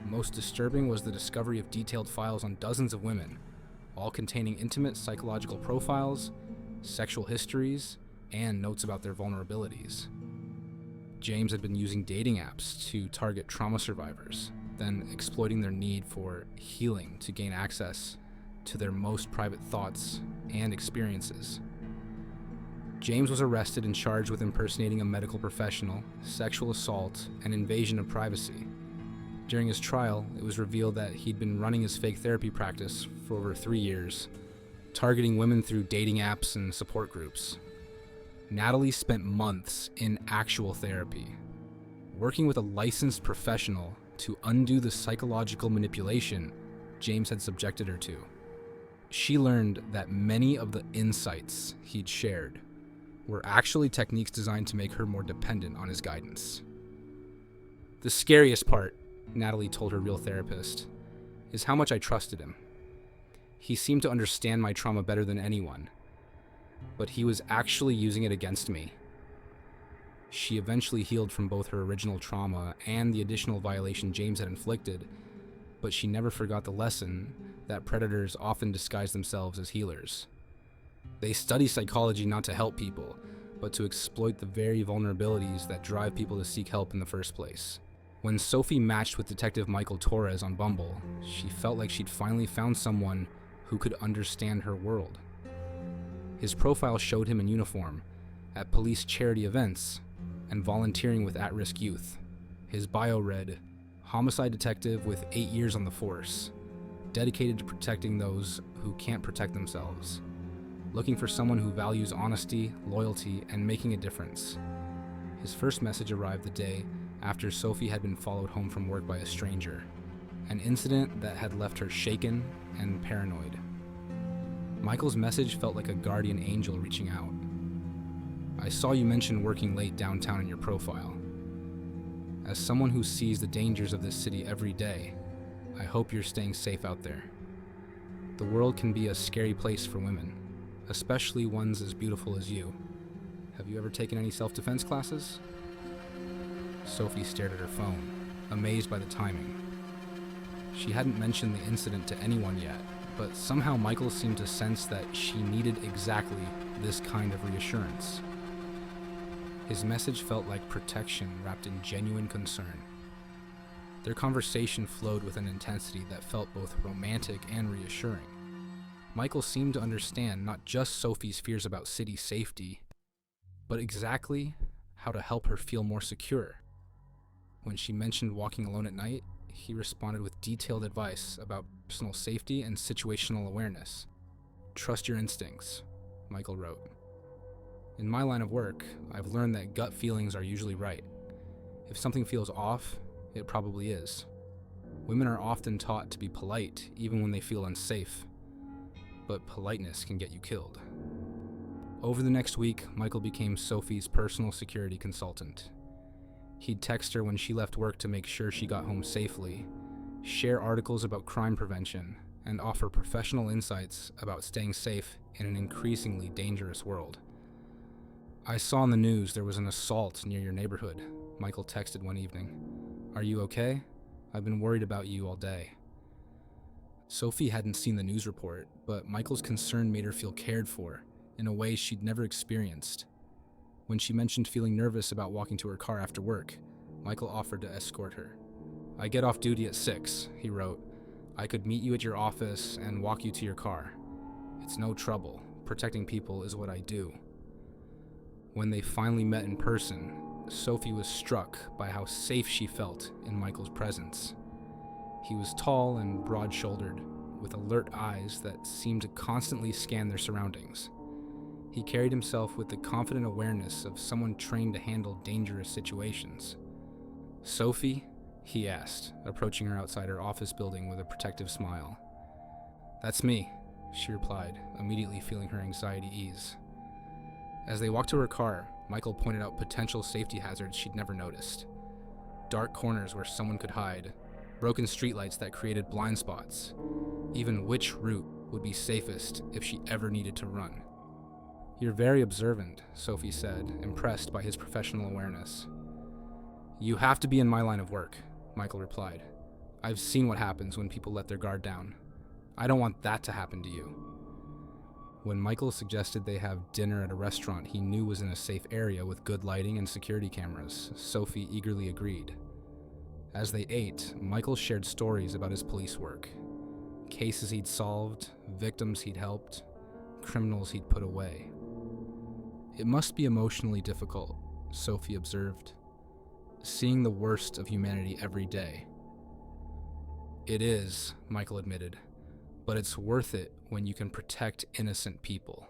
Most disturbing was the discovery of detailed files on dozens of women, all containing intimate psychological profiles, sexual histories, and notes about their vulnerabilities. James had been using dating apps to target trauma survivors, then exploiting their need for healing to gain access to their most private thoughts and experiences. James was arrested and charged with impersonating a medical professional, sexual assault, and invasion of privacy. During his trial, it was revealed that he'd been running his fake therapy practice for over 3 years, targeting women through dating apps and support groups. Natalie spent months in actual therapy, working with a licensed professional to undo the psychological manipulation James had subjected her to. She learned that many of the insights he'd shared were actually techniques designed to make her more dependent on his guidance. "The scariest part," Natalie told her real therapist, "is how much I trusted him. He seemed to understand my trauma better than anyone, but he was actually using it against me." She eventually healed from both her original trauma and the additional violation James had inflicted, but she never forgot the lesson that predators often disguise themselves as healers. They study psychology not to help people, but to exploit the very vulnerabilities that drive people to seek help in the first place. When Sophie matched with Detective Michael Torres on Bumble, she felt like she'd finally found someone who could understand her world. His profile showed him in uniform, at police charity events, and volunteering with at-risk youth. His bio read, "Homicide detective with 8 years on the force, dedicated to protecting those who can't protect themselves. Looking for someone who values honesty, loyalty, and making a difference." His first message arrived the day after Sophie had been followed home from work by a stranger, an incident that had left her shaken and paranoid. Michael's message felt like a guardian angel reaching out. "I saw you mention working late downtown in your profile. As someone who sees the dangers of this city every day, I hope you're staying safe out there. The world can be a scary place for women, especially ones as beautiful as you. Have you ever taken any self-defense classes?" Sophie stared at her phone, amazed by the timing. She hadn't mentioned the incident to anyone yet, but somehow Michael seemed to sense that she needed exactly this kind of reassurance. His message felt like protection wrapped in genuine concern. Their conversation flowed with an intensity that felt both romantic and reassuring. Michael seemed to understand not just Sophie's fears about city safety, but exactly how to help her feel more secure. When she mentioned walking alone at night, he responded with detailed advice about personal safety and situational awareness. "Trust your instincts," Michael wrote. "In my line of work, I've learned that gut feelings are usually right. If something feels off, it probably is. Women are often taught to be polite even when they feel unsafe, but politeness can get you killed." Over the next week, Michael became Sophie's personal security consultant. He'd text her when she left work to make sure she got home safely, share articles about crime prevention, and offer professional insights about staying safe in an increasingly dangerous world. "I saw on the news there was an assault near your neighborhood," Michael texted one evening. "Are you okay? I've been worried about you all day." Sophie hadn't seen the news report, but Michael's concern made her feel cared for in a way she'd never experienced. When she mentioned feeling nervous about walking to her car after work, Michael offered to escort her. "I get off duty at 6, he wrote. "I could meet you at your office and walk you to your car. It's no trouble. Protecting people is what I do." When they finally met in person, Sophie was struck by how safe she felt in Michael's presence. He was tall and broad-shouldered, with alert eyes that seemed to constantly scan their surroundings. He carried himself with the confident awareness of someone trained to handle dangerous situations. "Sophie?" he asked, approaching her outside her office building with a protective smile. "That's me," she replied, immediately feeling her anxiety ease. As they walked to her car, Michael pointed out potential safety hazards she'd never noticed. Dark corners where someone could hide, broken streetlights that created blind spots, even which route would be safest if she ever needed to run. "You're very observant," Sophie said, impressed by his professional awareness. "You have to be in my line of work," Michael replied. "I've seen what happens when people let their guard down. I don't want that to happen to you." When Michael suggested they have dinner at a restaurant he knew was in a safe area with good lighting and security cameras, Sophie eagerly agreed. As they ate, Michael shared stories about his police work. Cases he'd solved, victims he'd helped, criminals he'd put away. "It must be emotionally difficult," Sophie observed, "seeing the worst of humanity every day." "It is," Michael admitted, "but it's worth it when you can protect innocent people.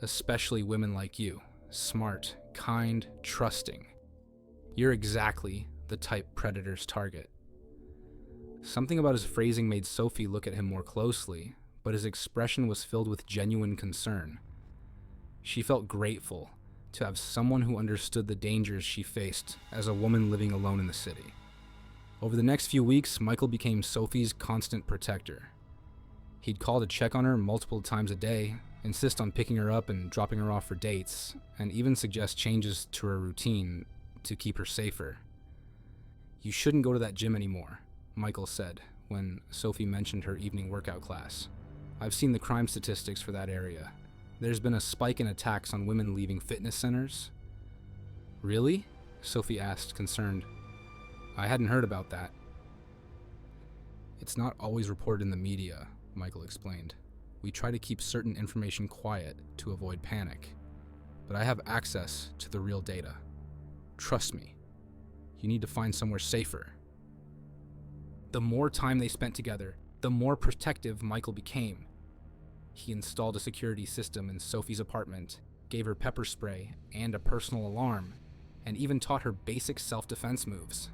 Especially women like you, smart, kind, trusting. You're exactly the type predators target." Something about his phrasing made Sophie look at him more closely, but his expression was filled with genuine concern. She felt grateful to have someone who understood the dangers she faced as a woman living alone in the city. Over the next few weeks, Michael became Sophie's constant protector. He'd call to check on her multiple times a day, insist on picking her up and dropping her off for dates, and even suggest changes to her routine to keep her safer. "You shouldn't go to that gym anymore," Michael said when Sophie mentioned her evening workout class. "I've seen the crime statistics for that area. There's been a spike in attacks on women leaving fitness centers." "Really?" Sophie asked, concerned. I hadn't heard about that. It's not always reported in the media, Michael explained. We try to keep certain information quiet to avoid panic. But I have access to the real data. Trust me. You need to find somewhere safer. The more time they spent together, the more protective Michael became. He installed a security system in Sophie's apartment, gave her pepper spray and a personal alarm, and even taught her basic self-defense moves.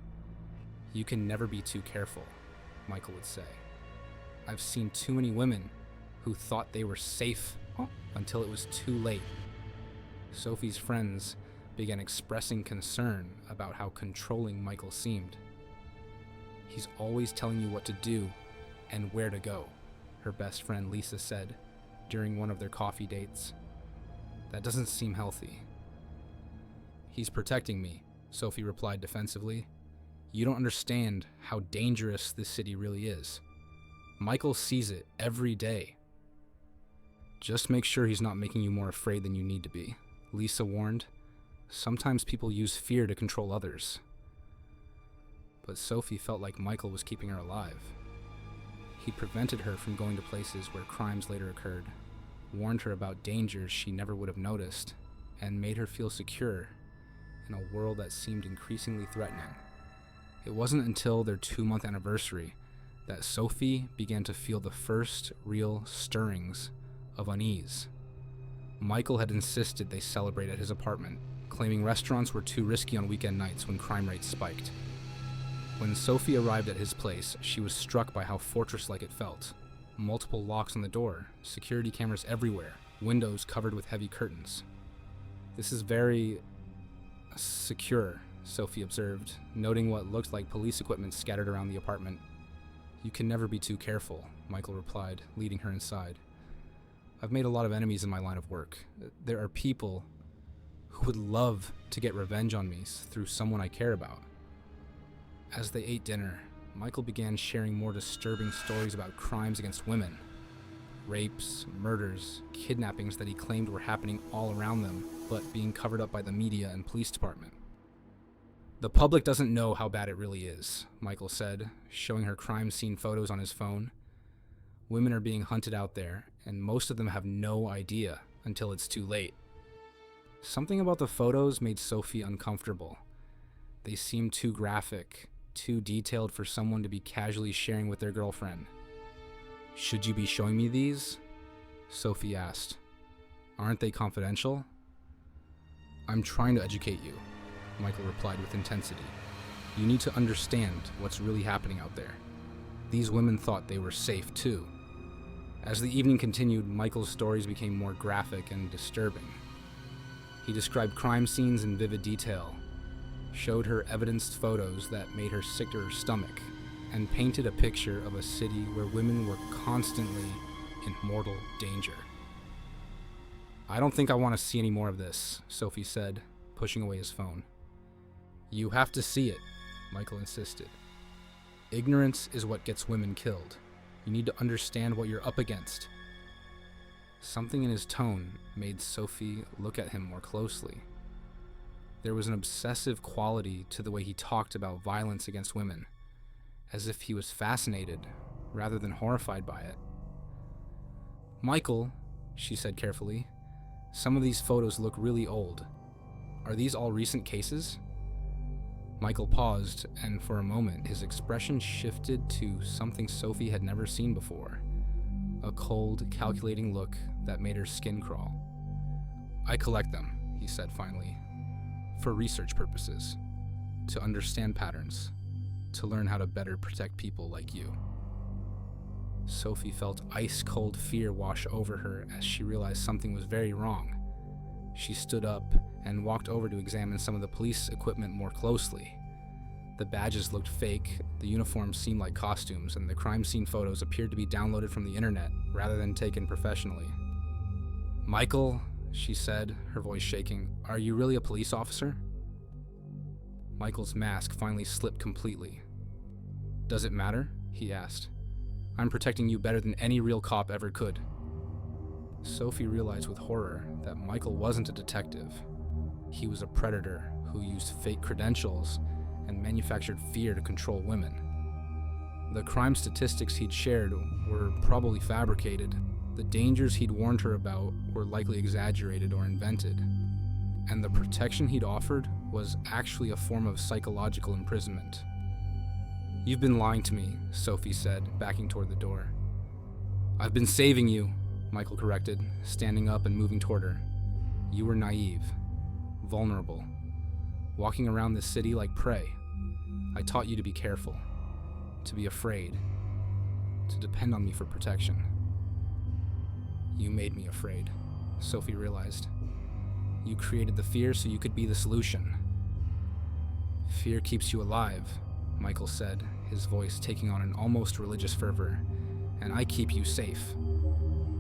You can never be too careful, Michael would say. I've seen too many women who thought they were safe until it was too late. Sophie's friends began expressing concern about how controlling Michael seemed. He's always telling you what to do and where to go, her best friend Lisa said during one of their coffee dates. That doesn't seem healthy. He's protecting me, Sophie replied defensively. You don't understand how dangerous this city really is. Michael sees it every day. Just make sure he's not making you more afraid than you need to be, Lisa warned. Sometimes people use fear to control others. But Sophie felt like Michael was keeping her alive. He prevented her from going to places where crimes later occurred, warned her about dangers she never would have noticed, and made her feel secure in a world that seemed increasingly threatening. It wasn't until their 2-month anniversary that Sophie began to feel the first real stirrings of unease. Michael had insisted they celebrate at his apartment, claiming restaurants were too risky on weekend nights when crime rates spiked. When Sophie arrived at his place, she was struck by how fortress-like it felt. Multiple locks on the door, security cameras everywhere, windows covered with heavy curtains. This is very secure, Sophie observed, noting what looked like police equipment scattered around the apartment. You can never be too careful, Michael replied, leading her inside. I've made a lot of enemies in my line of work. There are people who would love to get revenge on me through someone I care about. As they ate dinner, Michael began sharing more disturbing stories about crimes against women. Rapes, murders, kidnappings that he claimed were happening all around them, but being covered up by the media and police department. The public doesn't know how bad it really is, Michael said, showing her crime scene photos on his phone. Women are being hunted out there, and most of them have no idea until it's too late. Something about the photos made Sophie uncomfortable. They seemed too graphic, too detailed for someone to be casually sharing with their girlfriend. Should you be showing me these? Sophie asked. Aren't they confidential? I'm trying to educate you, Michael replied with intensity. You need to understand what's really happening out there. These women thought they were safe too. As the evening continued, Michael's stories became more graphic and disturbing. He described crime scenes in vivid detail, showed her evidenced photos that made her sick to her stomach, and painted a picture of a city where women were constantly in mortal danger. I don't think I want to see any more of this, Sophie said, pushing away his phone. You have to see it, Michael insisted. Ignorance is what gets women killed. You need to understand what you're up against. Something in his tone made Sophie look at him more closely. There was an obsessive quality to the way he talked about violence against women, as if he was fascinated rather than horrified by it. Michael, she said carefully, some of these photos look really old. Are these all recent cases? Michael paused, and for a moment his expression shifted to something Sophie had never seen before. A cold, calculating look that made her skin crawl. I collect them, he said finally, for research purposes, to understand patterns, to learn how to better protect people like you. Sophie felt ice-cold fear wash over her as she realized something was very wrong. She stood up and walked over to examine some of the police equipment more closely. The badges looked fake, the uniforms seemed like costumes, and the crime scene photos appeared to be downloaded from the internet rather than taken professionally. Michael, she said, her voice shaking, are you really a police officer? Michael's mask finally slipped completely. Does it matter? He asked. I'm protecting you better than any real cop ever could. Sophie realized with horror that Michael wasn't a detective. He was a predator who used fake credentials and manufactured fear to control women. The crime statistics he'd shared were probably fabricated. The dangers he'd warned her about were likely exaggerated or invented. And the protection he'd offered was actually a form of psychological imprisonment. "You've been lying to me," Sophie said, backing toward the door. "I've been saving you," Michael corrected, standing up and moving toward her. "You were naive, vulnerable, walking around this city like prey. I taught you to be careful, to be afraid, to depend on me for protection." "You made me afraid," Sophie realized. "You created the fear so you could be the solution." "Fear keeps you alive," Michael said, his voice taking on an almost religious fervor, "and I keep you safe.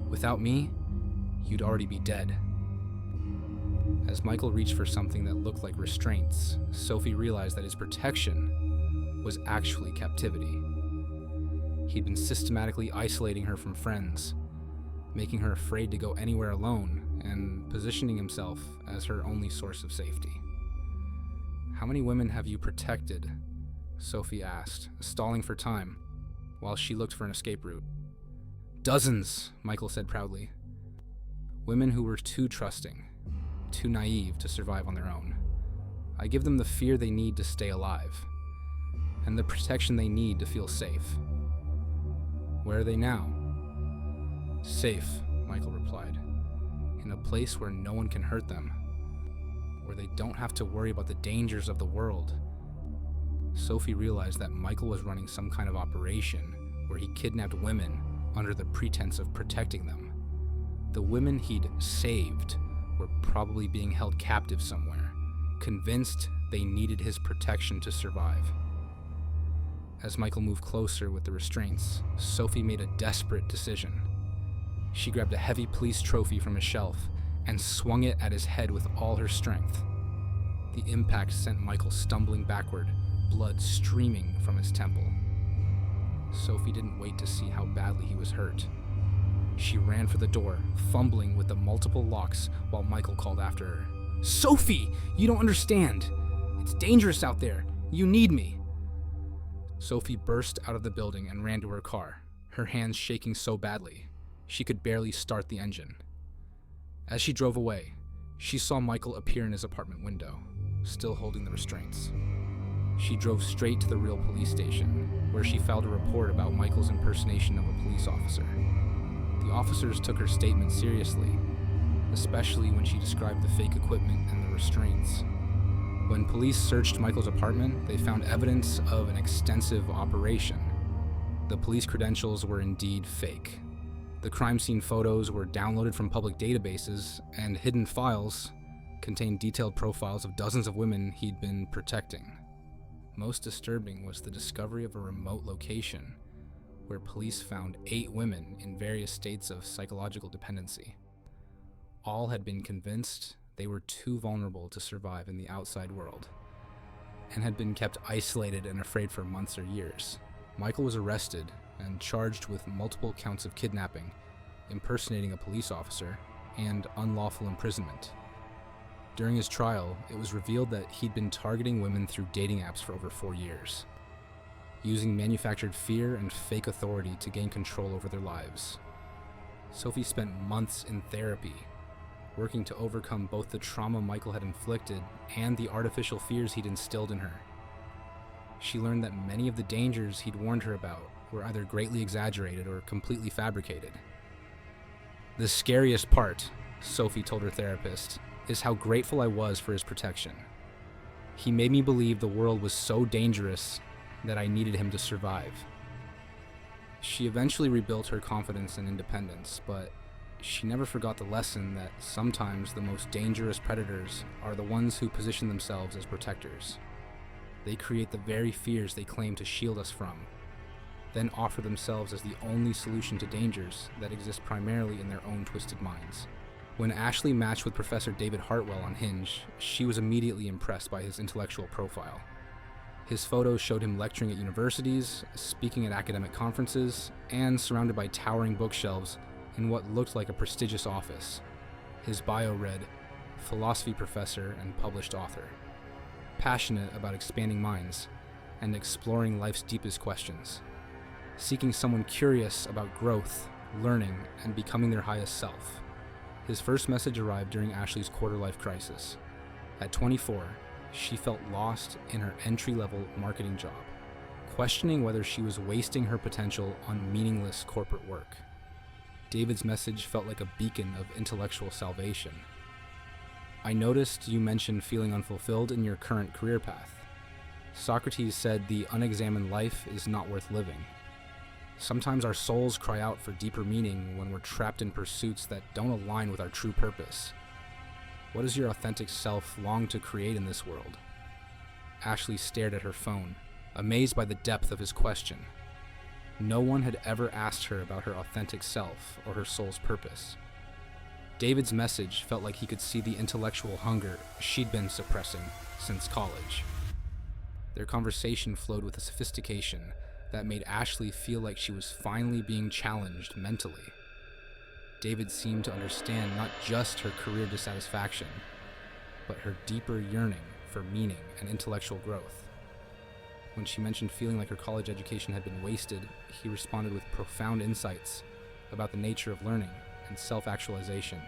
Without me, you'd already be dead." As Michael reached for something that looked like restraints, Sophie realized that his protection was actually captivity. He'd been systematically isolating her from friends, making her afraid to go anywhere alone, and positioning himself as her only source of safety. "How many women have you protected?" Sophie asked, stalling for time, while she looked for an escape route. "Dozens," Michael said proudly. "Women who were too trusting, too naive to survive on their own. I give them the fear they need to stay alive, and the protection they need to feel safe." "Where are they now?" "Safe," Michael replied, "in a place where no one can hurt them, where they don't have to worry about the dangers of the world." Sophie realized that Michael was running some kind of operation where he kidnapped women under the pretense of protecting them. The women he'd saved were probably being held captive somewhere, convinced they needed his protection to survive. As Michael moved closer with the restraints, Sophie made a desperate decision. She grabbed a heavy police trophy from a shelf and swung it at his head with all her strength. The impact sent Michael stumbling backward, blood streaming from his temple. Sophie didn't wait to see how badly he was hurt. She ran for the door, fumbling with the multiple locks while Michael called after her. "Sophie, you don't understand. It's dangerous out there. You need me." Sophie burst out of the building and ran to her car, her hands shaking so badly she could barely start the engine. As she drove away, she saw Michael appear in his apartment window, still holding the restraints. She drove straight to the real police station, where she filed a report about Michael's impersonation of a police officer. The officers took her statement seriously, especially when she described the fake equipment and the restraints. When police searched Michael's apartment, they found evidence of an extensive operation. The police credentials were indeed fake. The crime scene photos were downloaded from public databases, and hidden files contained detailed profiles of dozens of women he'd been protecting. Most disturbing was the discovery of a remote location where police found 8 women in various states of psychological dependency. All had been convinced they were too vulnerable to survive in the outside world, and had been kept isolated and afraid for months or years. Michael was arrested and charged with multiple counts of kidnapping, impersonating a police officer, and unlawful imprisonment. During his trial, it was revealed that he'd been targeting women through dating apps for over 4 years, using manufactured fear and fake authority to gain control over their lives. Sophie spent months in therapy, working to overcome both the trauma Michael had inflicted and the artificial fears he'd instilled in her. She learned that many of the dangers he'd warned her about were either greatly exaggerated or completely fabricated. "The scariest part," Sophie told her therapist, "is how grateful I was for his protection. He made me believe the world was so dangerous that I needed him to survive." She eventually rebuilt her confidence and independence, but she never forgot the lesson that sometimes the most dangerous predators are the ones who position themselves as protectors. They create the very fears they claim to shield us from, then offer themselves as the only solution to dangers that exist primarily in their own twisted minds. When Ashley matched with Professor David Hartwell on Hinge, she was immediately impressed by his intellectual profile. His photos showed him lecturing at universities, speaking at academic conferences, and surrounded by towering bookshelves in what looked like a prestigious office. His bio read, "Philosophy professor and published author." passionate about expanding minds and exploring life's deepest questions, seeking someone curious about growth, learning, and becoming their highest self. His first message arrived during Ashley's quarter-life crisis. At 24, she felt lost in her entry-level marketing job, questioning whether she was wasting her potential on meaningless corporate work. David's message felt like a beacon of intellectual salvation. I noticed you mentioned feeling unfulfilled in your current career path. Socrates said the unexamined life is not worth living. Sometimes our souls cry out for deeper meaning when we're trapped in pursuits that don't align with our true purpose. What does your authentic self long to create in this world? Ashley stared at her phone, amazed by the depth of his question. No one had ever asked her about her authentic self or her soul's purpose. David's message felt like he could see the intellectual hunger she'd been suppressing since college. Their conversation flowed with a sophistication that made Ashley feel like she was finally being challenged mentally. David seemed to understand not just her career dissatisfaction, but her deeper yearning for meaning and intellectual growth. When she mentioned feeling like her college education had been wasted, he responded with profound insights about the nature of learning and self-actualization.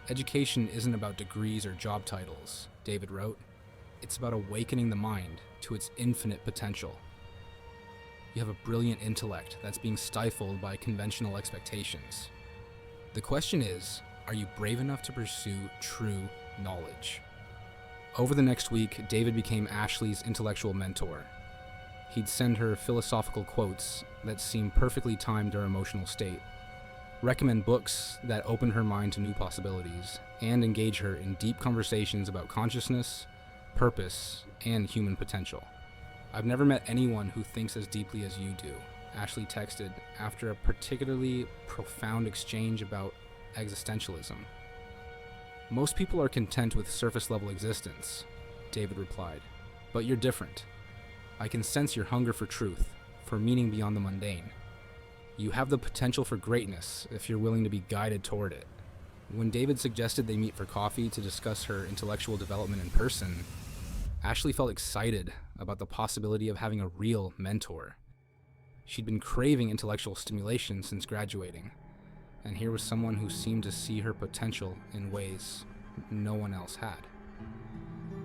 Education isn't about degrees or job titles, David wrote. It's about awakening the mind to its infinite potential. You have a brilliant intellect that's being stifled by conventional expectations. The question is, are you brave enough to pursue true knowledge? Over the next week, David became Ashley's intellectual mentor. He'd send her philosophical quotes that seemed perfectly timed to her emotional state, recommend books that opened her mind to new possibilities, and engage her in deep conversations about consciousness, purpose, and human potential. I've never met anyone who thinks as deeply as you do, Ashley texted after a particularly profound exchange about existentialism. Most people are content with surface-level existence, David replied, but you're different. I can sense your hunger for truth, for meaning beyond the mundane. You have the potential for greatness if you're willing to be guided toward it. When David suggested they meet for coffee to discuss her intellectual development in person, Ashley felt excited about the possibility of having a real mentor. She'd been craving intellectual stimulation since graduating, and here was someone who seemed to see her potential in ways no one else had.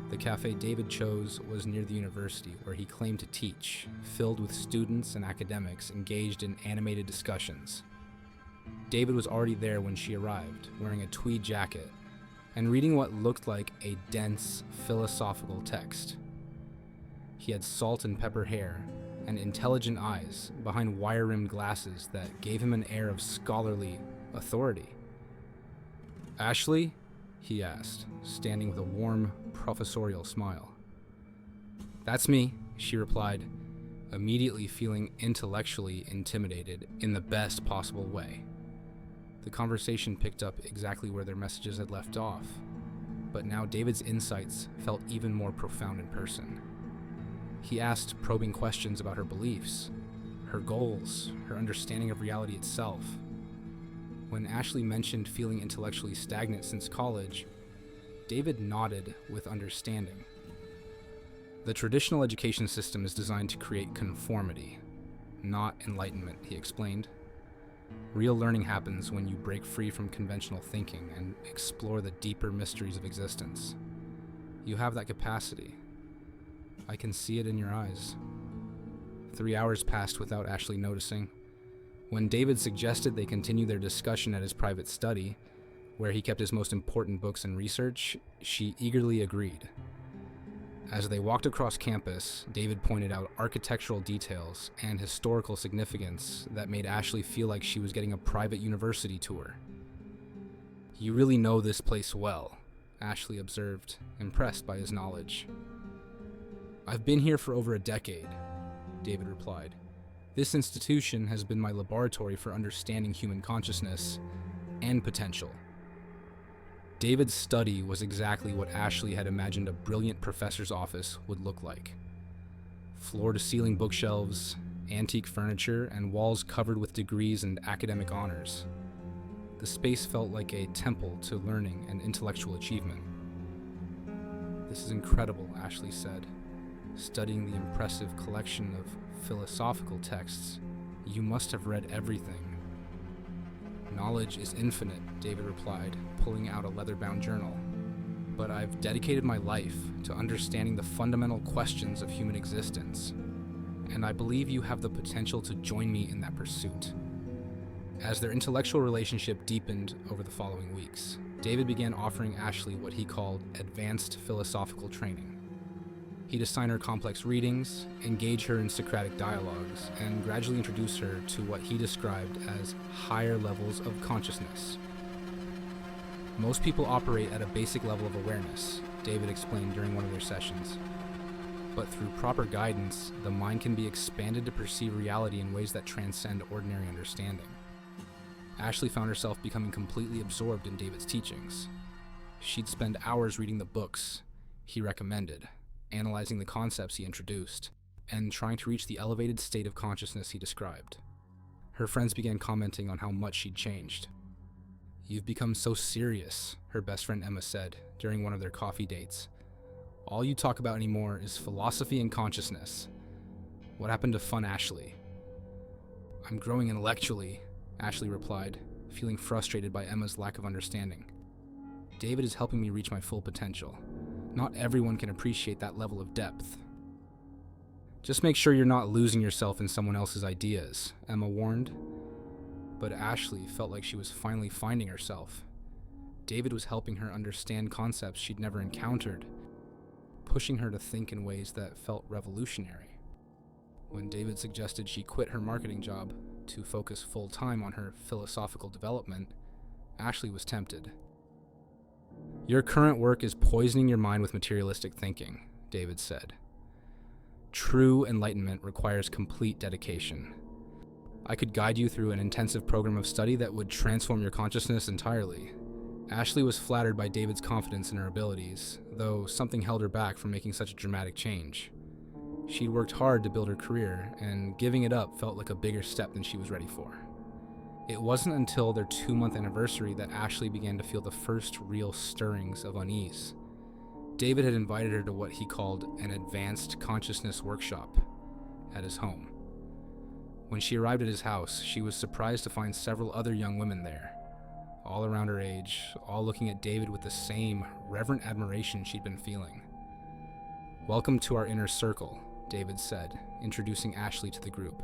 The cafe David chose was near the university where he claimed to teach, filled with students and academics engaged in animated discussions. David was already there when she arrived, wearing a tweed jacket and reading what looked like a dense, philosophical text. He had salt and pepper hair and intelligent eyes behind wire-rimmed glasses that gave him an air of scholarly authority. "Ashley?" he asked, standing with a warm, professorial smile. "That's me," she replied, immediately feeling intellectually intimidated in the best possible way. The conversation picked up exactly where their messages had left off, but now David's insights felt even more profound in person. He asked probing questions about her beliefs, her goals, her understanding of reality itself. When Ashley mentioned feeling intellectually stagnant since college, David nodded with understanding. The traditional education system is designed to create conformity, not enlightenment, he explained. Real learning happens when you break free from conventional thinking and explore the deeper mysteries of existence. You have that capacity. I can see it in your eyes. 3 hours passed without Ashley noticing. When David suggested they continue their discussion at his private study, where he kept his most important books and research, she eagerly agreed. As they walked across campus, David pointed out architectural details and historical significance that made Ashley feel like she was getting a private university tour. "You really know this place well," Ashley observed, impressed by his knowledge. "I've been here for over a decade," David replied. "This institution has been my laboratory for understanding human consciousness and potential." David's study was exactly what Ashley had imagined a brilliant professor's office would look like. Floor-to-ceiling bookshelves, antique furniture, and walls covered with degrees and academic honors. The space felt like a temple to learning and intellectual achievement. "This is incredible," Ashley said, studying the impressive collection of philosophical texts. "You must have read everything." "Knowledge is infinite," David replied, pulling out a leather-bound journal. "But I've dedicated my life to understanding the fundamental questions of human existence, and I believe you have the potential to join me in that pursuit." As their intellectual relationship deepened over the following weeks, David began offering Ashley what he called advanced philosophical training. He'd assign her complex readings, engage her in Socratic dialogues, and gradually introduce her to what he described as higher levels of consciousness. "Most people operate at a basic level of awareness," David explained during one of their sessions. "But through proper guidance, the mind can be expanded to perceive reality in ways that transcend ordinary understanding." Ashley found herself becoming completely absorbed in David's teachings. She'd spend hours reading the books he recommended, analyzing the concepts he introduced, and trying to reach the elevated state of consciousness he described. Her friends began commenting on how much she'd changed. "You've become so serious," her best friend Emma said during one of their coffee dates. "All you talk about anymore is philosophy and consciousness. What happened to fun Ashley?" "I'm growing intellectually," Ashley replied, feeling frustrated by Emma's lack of understanding. "David is helping me reach my full potential. Not everyone can appreciate that level of depth." "Just make sure you're not losing yourself in someone else's ideas," Emma warned. But Ashley felt like she was finally finding herself. David was helping her understand concepts she'd never encountered, pushing her to think in ways that felt revolutionary. When David suggested she quit her marketing job to focus full-time on her philosophical development, Ashley was tempted. "Your current work is poisoning your mind with materialistic thinking," David said. "True enlightenment requires complete dedication. I could guide you through an intensive program of study that would transform your consciousness entirely." Ashley was flattered by David's confidence in her abilities, though something held her back from making such a dramatic change. She'd worked hard to build her career, and giving it up felt like a bigger step than she was ready for. It wasn't until their 2-month anniversary that Ashley began to feel the first real stirrings of unease. David had invited her to what he called an advanced consciousness workshop at his home. When she arrived at his house, she was surprised to find several other young women there, all around her age, all looking at David with the same reverent admiration she'd been feeling. "Welcome to our inner circle," David said, introducing Ashley to the group.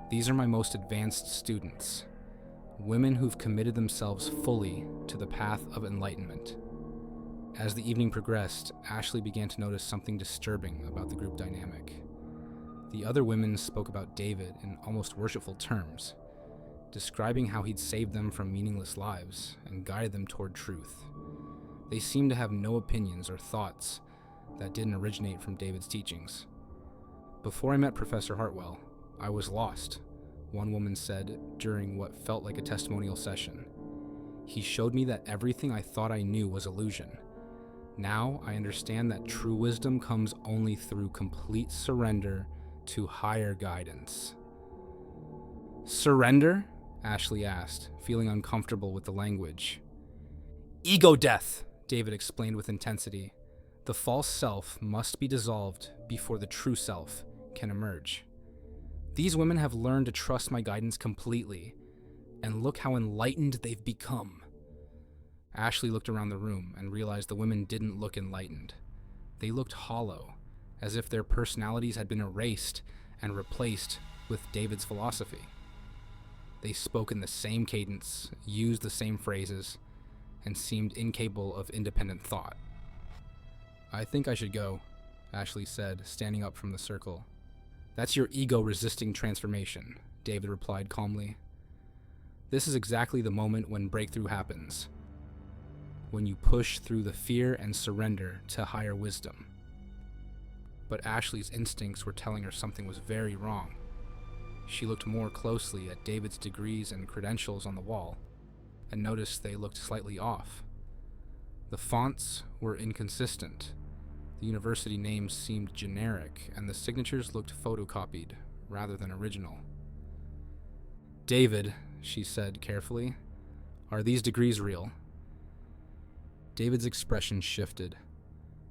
"These are my most advanced students, women who've committed themselves fully to the path of enlightenment." As the evening progressed, Ashley began to notice something disturbing about the group dynamic. The other women spoke about David in almost worshipful terms, describing how he'd saved them from meaningless lives and guided them toward truth. They seemed to have no opinions or thoughts that didn't originate from David's teachings. "Before I met Professor Hartwell, I was lost," one woman said during what felt like a testimonial session. "He showed me that everything I thought I knew was illusion. Now I understand that true wisdom comes only through complete surrender to higher guidance." "Surrender?" Ashley asked, feeling uncomfortable with the language. "Ego death," David explained with intensity. "The false self must be dissolved before the true self can emerge. These women have learned to trust my guidance completely, and look how enlightened they've become." Ashley looked around the room and realized the women didn't look enlightened. They looked hollow, as if their personalities had been erased and replaced with David's philosophy. They spoke in the same cadence, used the same phrases, and seemed incapable of independent thought. "I think I should go," Ashley said, standing up from the circle. "That's your ego resisting transformation," David replied calmly. "This is exactly the moment when breakthrough happens, when you push through the fear and surrender to higher wisdom." But Ashley's instincts were telling her something was very wrong. She looked more closely at David's degrees and credentials on the wall, and noticed they looked slightly off. The fonts were inconsistent. The university names seemed generic, and the signatures looked photocopied rather than original. "David," she said carefully, "are these degrees real?" David's expression shifted.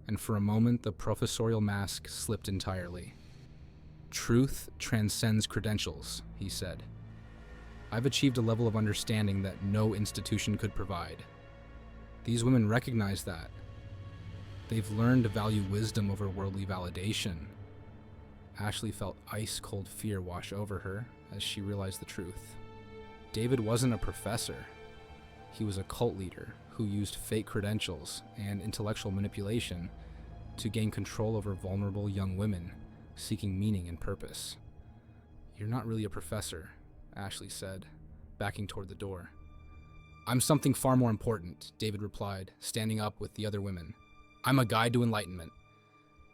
and for a moment the professorial mask slipped entirely. "Truth transcends credentials," he said. "I've achieved a level of understanding that no institution could provide." These women recognize that. They've learned to value wisdom over worldly validation. Ashley felt ice-cold fear wash over her as she realized the truth. David wasn't a professor. He was a cult leader who used fake credentials and intellectual manipulation to gain control over vulnerable young women seeking meaning and purpose. "You're not really a professor," Ashley said, backing toward the door. "I'm something far more important," David replied, standing up with the other women. "I'm a guide to enlightenment."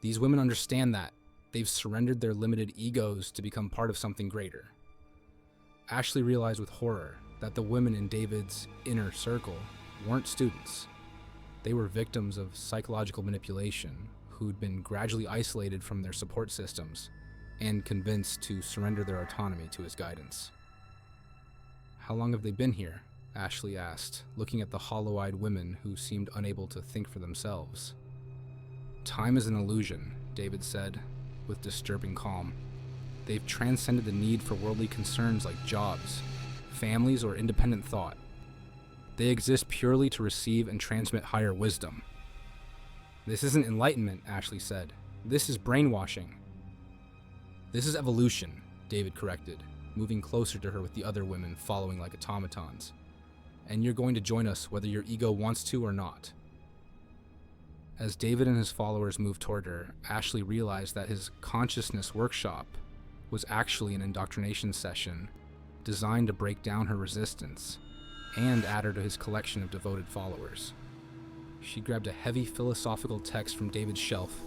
These women understand that. They've surrendered their limited egos to become part of something greater. Ashley realized with horror that the women in David's inner circle weren't students. They were victims of psychological manipulation who'd been gradually isolated from their support systems and convinced to surrender their autonomy to his guidance. "How long have they been here?" Ashley asked, looking at the hollow-eyed women who seemed unable to think for themselves. "Time is an illusion," David said, with disturbing calm. "They've transcended the need for worldly concerns like jobs, families, or independent thought. They exist purely to receive and transmit higher wisdom." "This isn't enlightenment," Ashley said. "This is brainwashing." "This is evolution," David corrected, moving closer to her with the other women following like automatons. "And you're going to join us whether your ego wants to or not." As David and his followers moved toward her, Ashley realized that his consciousness workshop was actually an indoctrination session designed to break down her resistance and add her to his collection of devoted followers. She grabbed a heavy philosophical text from David's shelf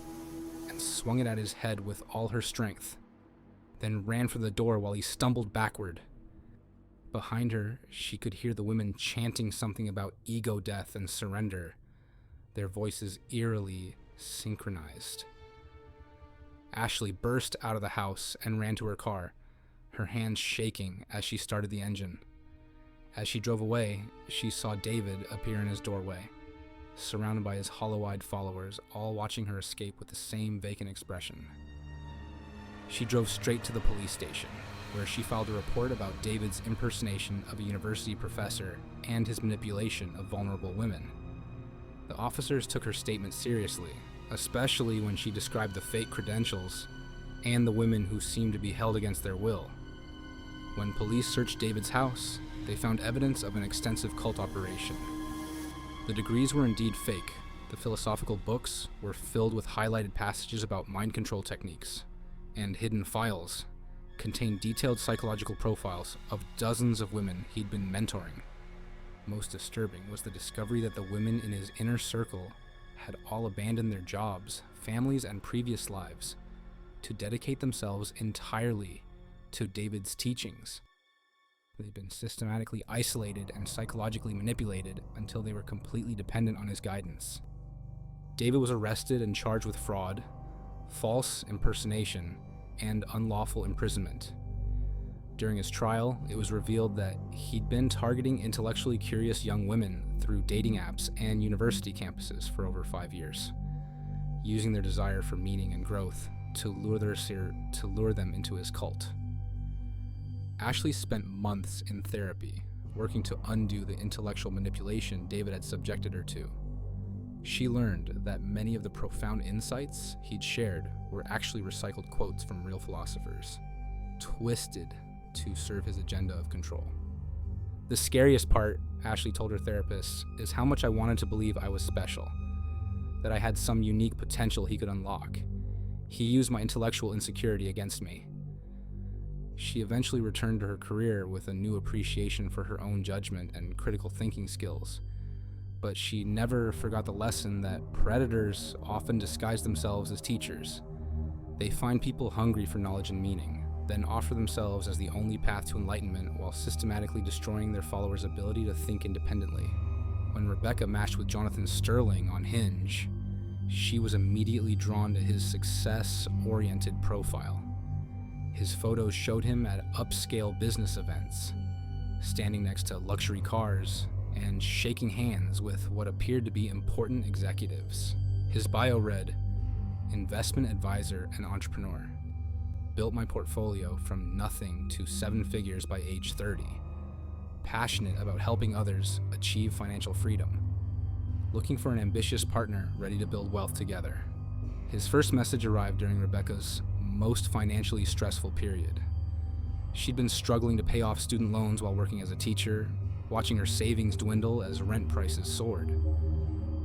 and swung it at his head with all her strength, then ran for the door while he stumbled backward. Behind her, she could hear the women chanting something about ego death and surrender, their voices eerily synchronized. Ashley burst out of the house and ran to her car, her hands shaking as she started the engine. As she drove away, she saw David appear in his doorway, surrounded by his hollow-eyed followers, all watching her escape with the same vacant expression. She drove straight to the police station, where she filed a report about David's impersonation of a university professor and his manipulation of vulnerable women. The officers took her statement seriously, especially when she described the fake credentials and the women who seemed to be held against their will. When police searched David's house, they found evidence of an extensive cult operation. The degrees were indeed fake. The philosophical books were filled with highlighted passages about mind control techniques, and hidden files contained detailed psychological profiles of dozens of women he'd been mentoring. Most disturbing was the discovery that the women in his inner circle had all abandoned their jobs, families, and previous lives to dedicate themselves entirely to David's teachings. They'd been systematically isolated and psychologically manipulated until they were completely dependent on his guidance. David was arrested and charged with fraud, false impersonation, and unlawful imprisonment. During his trial, it was revealed that he'd been targeting intellectually curious young women through dating apps and university campuses for over 5 years, using their desire for meaning and growth to lure them into his cult. Ashley spent months in therapy, working to undo the intellectual manipulation David had subjected her to. She learned that many of the profound insights he'd shared were actually recycled quotes from real philosophers, twisted to serve his agenda of control. "The scariest part," Ashley told her therapist, "is how much I wanted to believe I was special, that I had some unique potential he could unlock. He used my intellectual insecurity against me." She eventually returned to her career with a new appreciation for her own judgment and critical thinking skills, but she never forgot the lesson that predators often disguise themselves as teachers. They find people hungry for knowledge and meaning, then offer themselves as the only path to enlightenment while systematically destroying their followers' ability to think independently. When Rebecca matched with Jonathan Sterling on Hinge, she was immediately drawn to his success-oriented profile. His photos showed him at upscale business events, standing next to luxury cars and shaking hands with what appeared to be important executives. His bio read, investment advisor and entrepreneur. Built my portfolio from nothing to 7 figures by age 30. Passionate about helping others achieve financial freedom. Looking for an ambitious partner ready to build wealth together. His first message arrived during Rebecca's most financially stressful period. She'd been struggling to pay off student loans while working as a teacher, watching her savings dwindle as rent prices soared.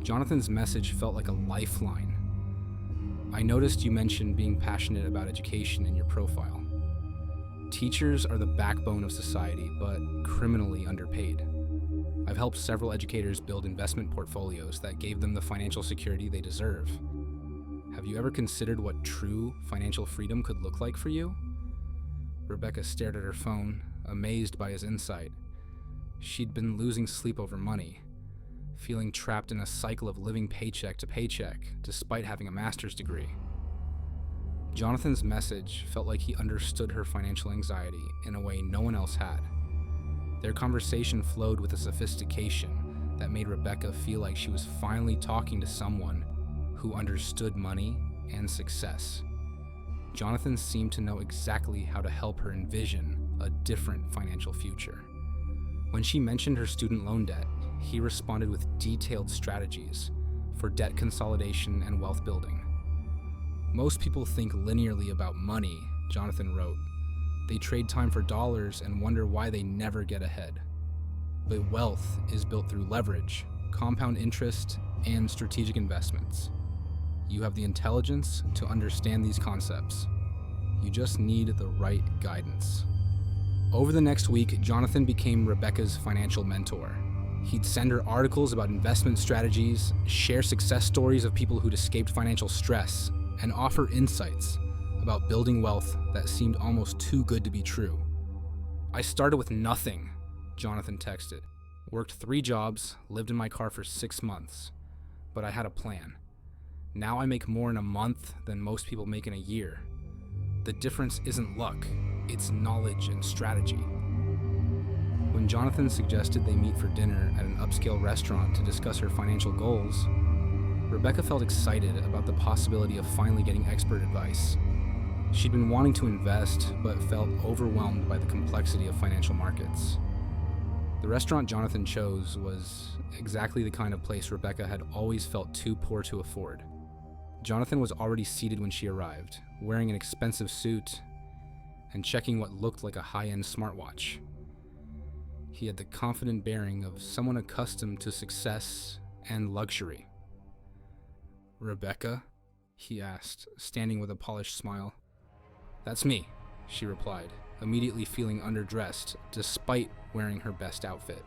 Jonathan's message felt like a lifeline. I noticed you mentioned being passionate about education in your profile. Teachers are the backbone of society, but criminally underpaid. I've helped several educators build investment portfolios that gave them the financial security they deserve. Have you ever considered what true financial freedom could look like for you? Rebecca stared at her phone, amazed by his insight. She'd been losing sleep over money, feeling trapped in a cycle of living paycheck to paycheck, despite having a master's degree. Jonathan's message felt like he understood her financial anxiety in a way no one else had. Their conversation flowed with a sophistication that made Rebecca feel like she was finally talking to someone who understood money and success. Jonathan seemed to know exactly how to help her envision a different financial future. When she mentioned her student loan debt, he responded with detailed strategies for debt consolidation and wealth building. Most people think linearly about money, Jonathan wrote. They trade time for dollars and wonder why they never get ahead. But wealth is built through leverage, compound interest, and strategic investments. You have the intelligence to understand these concepts. You just need the right guidance. Over the next week, Jonathan became Rebecca's financial mentor. He'd send her articles about investment strategies, share success stories of people who'd escaped financial stress, and offer insights about building wealth that seemed almost too good to be true. I started with nothing, Jonathan texted. Worked 3 jobs, lived in my car for 6 months, but I had a plan. Now I make more in a month than most people make in a year. The difference isn't luck, it's knowledge and strategy. When Jonathan suggested they meet for dinner at an upscale restaurant to discuss her financial goals, Rebecca felt excited about the possibility of finally getting expert advice. She'd been wanting to invest, but felt overwhelmed by the complexity of financial markets. The restaurant Jonathan chose was exactly the kind of place Rebecca had always felt too poor to afford. Jonathan was already seated when she arrived, wearing an expensive suit and checking what looked like a high-end smartwatch. He had the confident bearing of someone accustomed to success and luxury. "Rebecca?" he asked, standing with a polished smile. "That's me," she replied, immediately feeling underdressed despite wearing her best outfit.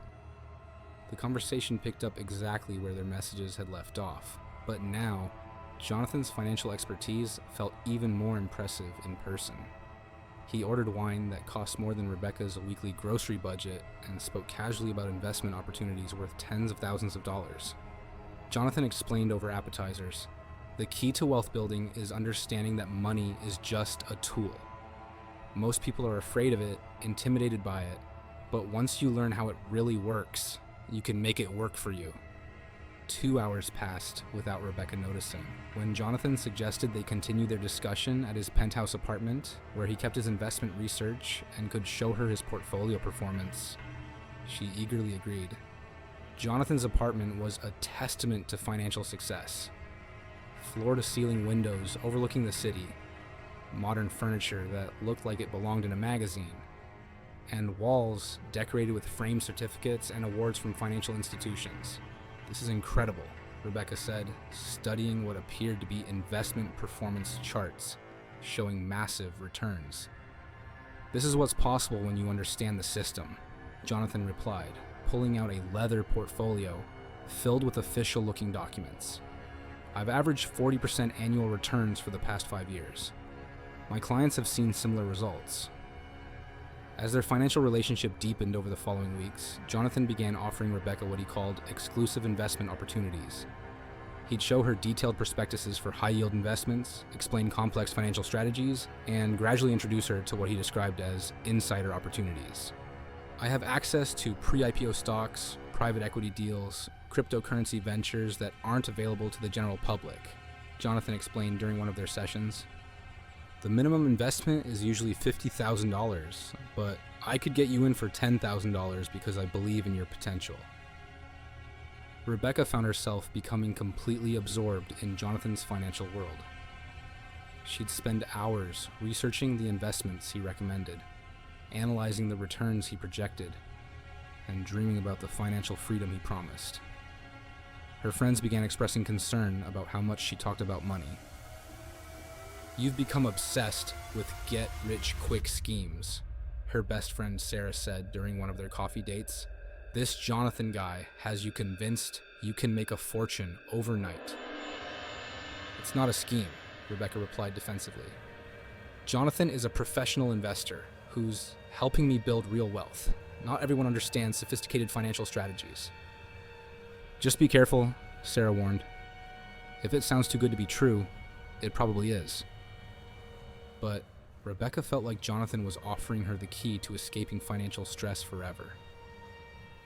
The conversation picked up exactly where their messages had left off, but now, Jonathan's financial expertise felt even more impressive in person. He ordered wine that cost more than Rebecca's weekly grocery budget and spoke casually about investment opportunities worth tens of thousands of dollars. Jonathan explained over appetizers, "The key to wealth building is understanding that money is just a tool. Most people are afraid of it, intimidated by it, but once you learn how it really works, you can make it work for you." 2 hours passed without Rebecca noticing. When Jonathan suggested they continue their discussion at his penthouse apartment, where he kept his investment research and could show her his portfolio performance, she eagerly agreed. Jonathan's apartment was a testament to financial success. Floor-to-ceiling windows overlooking the city, modern furniture that looked like it belonged in a magazine, and walls decorated with framed certificates and awards from financial institutions. "This is incredible," Rebecca said, studying what appeared to be investment performance charts showing massive returns. "This is what's possible when you understand the system," Jonathan replied, pulling out a leather portfolio filled with official-looking documents. "I've averaged 40% annual returns for the past 5 years. My clients have seen similar results." As their financial relationship deepened over the following weeks, Jonathan began offering Rebecca what he called exclusive investment opportunities. He'd show her detailed prospectuses for high-yield investments, explain complex financial strategies, and gradually introduce her to what he described as insider opportunities. "I have access to pre-IPO stocks, private equity deals, cryptocurrency ventures that aren't available to the general public, Jonathan explained during one of their sessions. The minimum investment is usually $50,000, but I could get you in for $10,000 because I believe in your potential. Rebecca found herself becoming completely absorbed in Jonathan's financial world. She'd spend hours researching the investments he recommended, analyzing the returns he projected, and dreaming about the financial freedom he promised. Her friends began expressing concern about how much she talked about money. "You've become obsessed with get-rich-quick schemes," her best friend Sarah said during one of their coffee dates. "This Jonathan guy has you convinced you can make a fortune overnight." "It's not a scheme," Rebecca replied defensively. "Jonathan is a professional investor who's helping me build real wealth. Not everyone understands sophisticated financial strategies." "Just be careful," Sarah warned. "If it sounds too good to be true, it probably is." But Rebecca felt like Jonathan was offering her the key to escaping financial stress forever.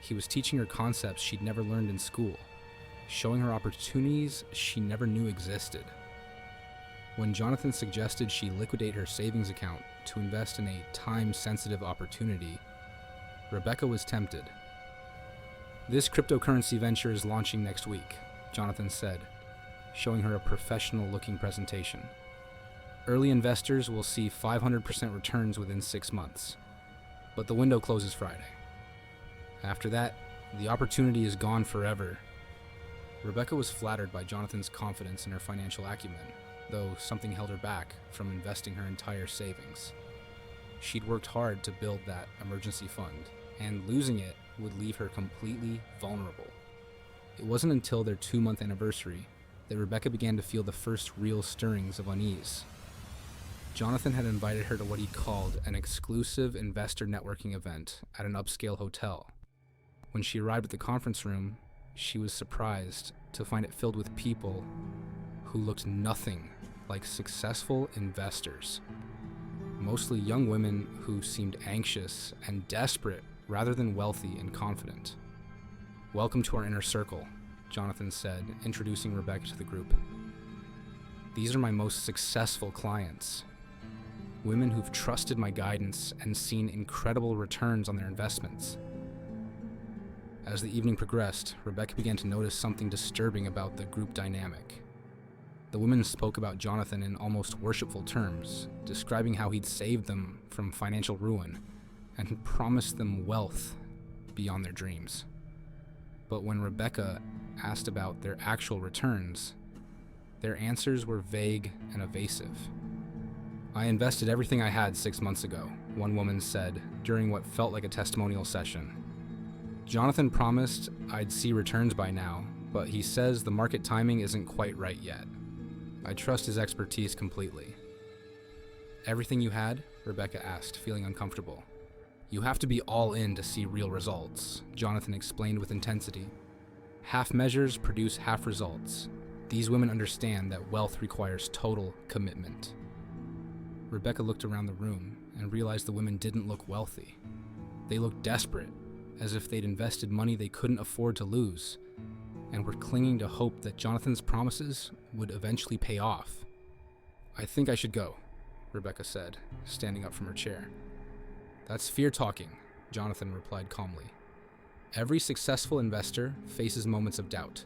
He was teaching her concepts she'd never learned in school, showing her opportunities she never knew existed. When Jonathan suggested she liquidate her savings account to invest in a time-sensitive opportunity, Rebecca was tempted. "This cryptocurrency venture is launching next week," Jonathan said, showing her a professional-looking presentation. "Early investors will see 500% returns within 6 months, but the window closes Friday. After that, the opportunity is gone forever." Rebecca was flattered by Jonathan's confidence in her financial acumen, though something held her back from investing her entire savings. She'd worked hard to build that emergency fund, and losing it would leave her completely vulnerable. It wasn't until their 2-month anniversary that Rebecca began to feel the first real stirrings of unease. Jonathan had invited her to what he called an exclusive investor networking event at an upscale hotel. When she arrived at the conference room, she was surprised to find it filled with people who looked nothing like successful investors. Mostly young women who seemed anxious and desperate rather than wealthy and confident. "Welcome to our inner circle," Jonathan said, introducing Rebecca to the group. "These are my most successful clients. Women who've trusted my guidance and seen incredible returns on their investments." As the evening progressed, Rebecca began to notice something disturbing about the group dynamic. The women spoke about Jonathan in almost worshipful terms, describing how he'd saved them from financial ruin and promised them wealth beyond their dreams. But when Rebecca asked about their actual returns, their answers were vague and evasive. "I invested everything I had 6 months ago," one woman said during what felt like a testimonial session. "Jonathan promised I'd see returns by now, but he says the market timing isn't quite right yet. I trust his expertise completely." "Everything you had?" Rebecca asked, feeling uncomfortable. "You have to be all in to see real results," Jonathan explained with intensity. "Half measures produce half results. These women understand that wealth requires total commitment." Rebecca looked around the room and realized the women didn't look wealthy. They looked desperate, as if they'd invested money they couldn't afford to lose, and were clinging to hope that Jonathan's promises would eventually pay off. "I think I should go," Rebecca said, standing up from her chair. "That's fear talking," Jonathan replied calmly. "Every successful investor faces moments of doubt.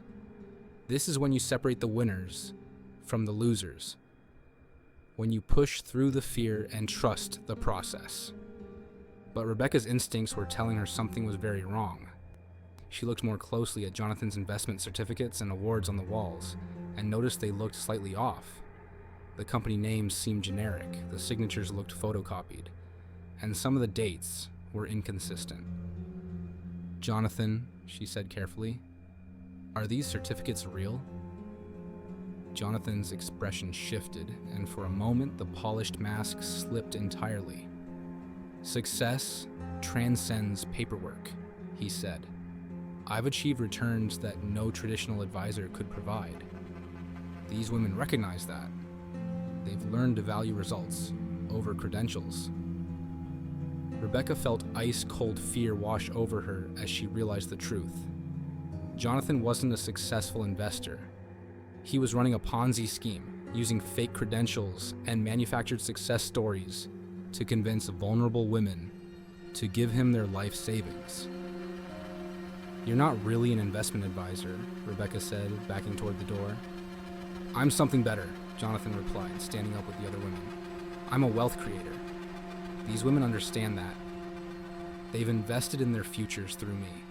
This is when you separate the winners from the losers. When you push through the fear and trust the process." But Rebecca's instincts were telling her something was very wrong. She looked more closely at Jonathan's investment certificates and awards on the walls, and noticed they looked slightly off. The company names seemed generic, the signatures looked photocopied, and some of the dates were inconsistent. "Jonathan," she said carefully, "are these certificates real?" Jonathan's expression shifted, and for a moment the polished mask slipped entirely. "Success transcends paperwork," he said. "I've achieved returns that no traditional advisor could provide. These women recognize that. They've learned to value results over credentials." Rebecca felt ice-cold fear wash over her as she realized the truth. Jonathan wasn't a successful investor. He was running a Ponzi scheme, using fake credentials and manufactured success stories to convince vulnerable women to give him their life savings. "You're not really an investment advisor," Rebecca said, backing toward the door. "I'm something better," Jonathan replied, standing up with the other women. "I'm a wealth creator. These women understand that. They've invested in their futures through me."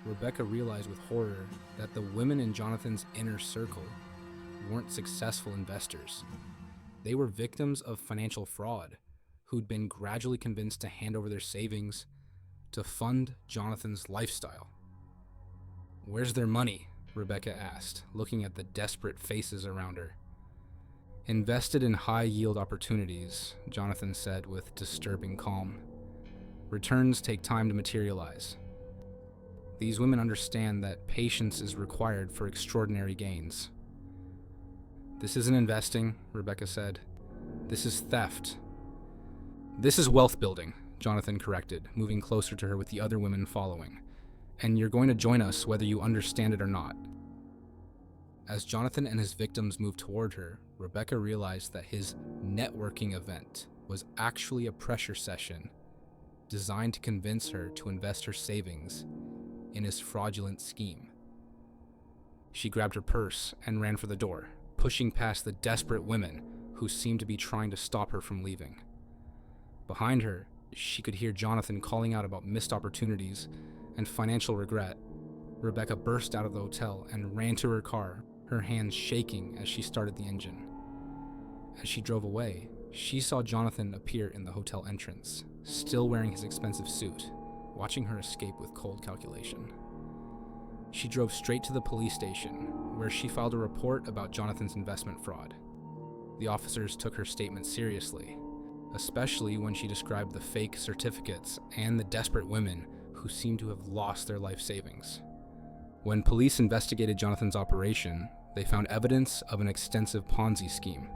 Rebecca realized with horror that the women in Jonathan's inner circle weren't successful investors. They were victims of financial fraud who'd been gradually convinced to hand over their savings to fund Jonathan's lifestyle. "Where's their money?" Rebecca asked, looking at the desperate faces around her. "Invested in high-yield opportunities," Jonathan said with disturbing calm. "Returns take time to materialize. These women understand that patience is required for extraordinary gains." "This isn't investing," Rebecca said. "This is theft." "This is wealth building," Jonathan corrected, moving closer to her with the other women following. "And you're going to join us whether you understand it or not." As Jonathan and his victims moved toward her, Rebecca realized that his networking event was actually a pressure session designed to convince her to invest her savings in his fraudulent scheme. She grabbed her purse and ran for the door, pushing past the desperate women who seemed to be trying to stop her from leaving. Behind her, she could hear Jonathan calling out about missed opportunities and financial regret. Rebecca burst out of the hotel and ran to her car, her hands shaking as she started the engine. As she drove away, she saw Jonathan appear in the hotel entrance, still wearing his expensive suit, watching her escape with cold calculation. She drove straight to the police station, where she filed a report about Jonathan's investment fraud. The officers took her statement seriously, especially when she described the fake certificates and the desperate women who seemed to have lost their life savings. When police investigated Jonathan's operation, they found evidence of an extensive Ponzi scheme.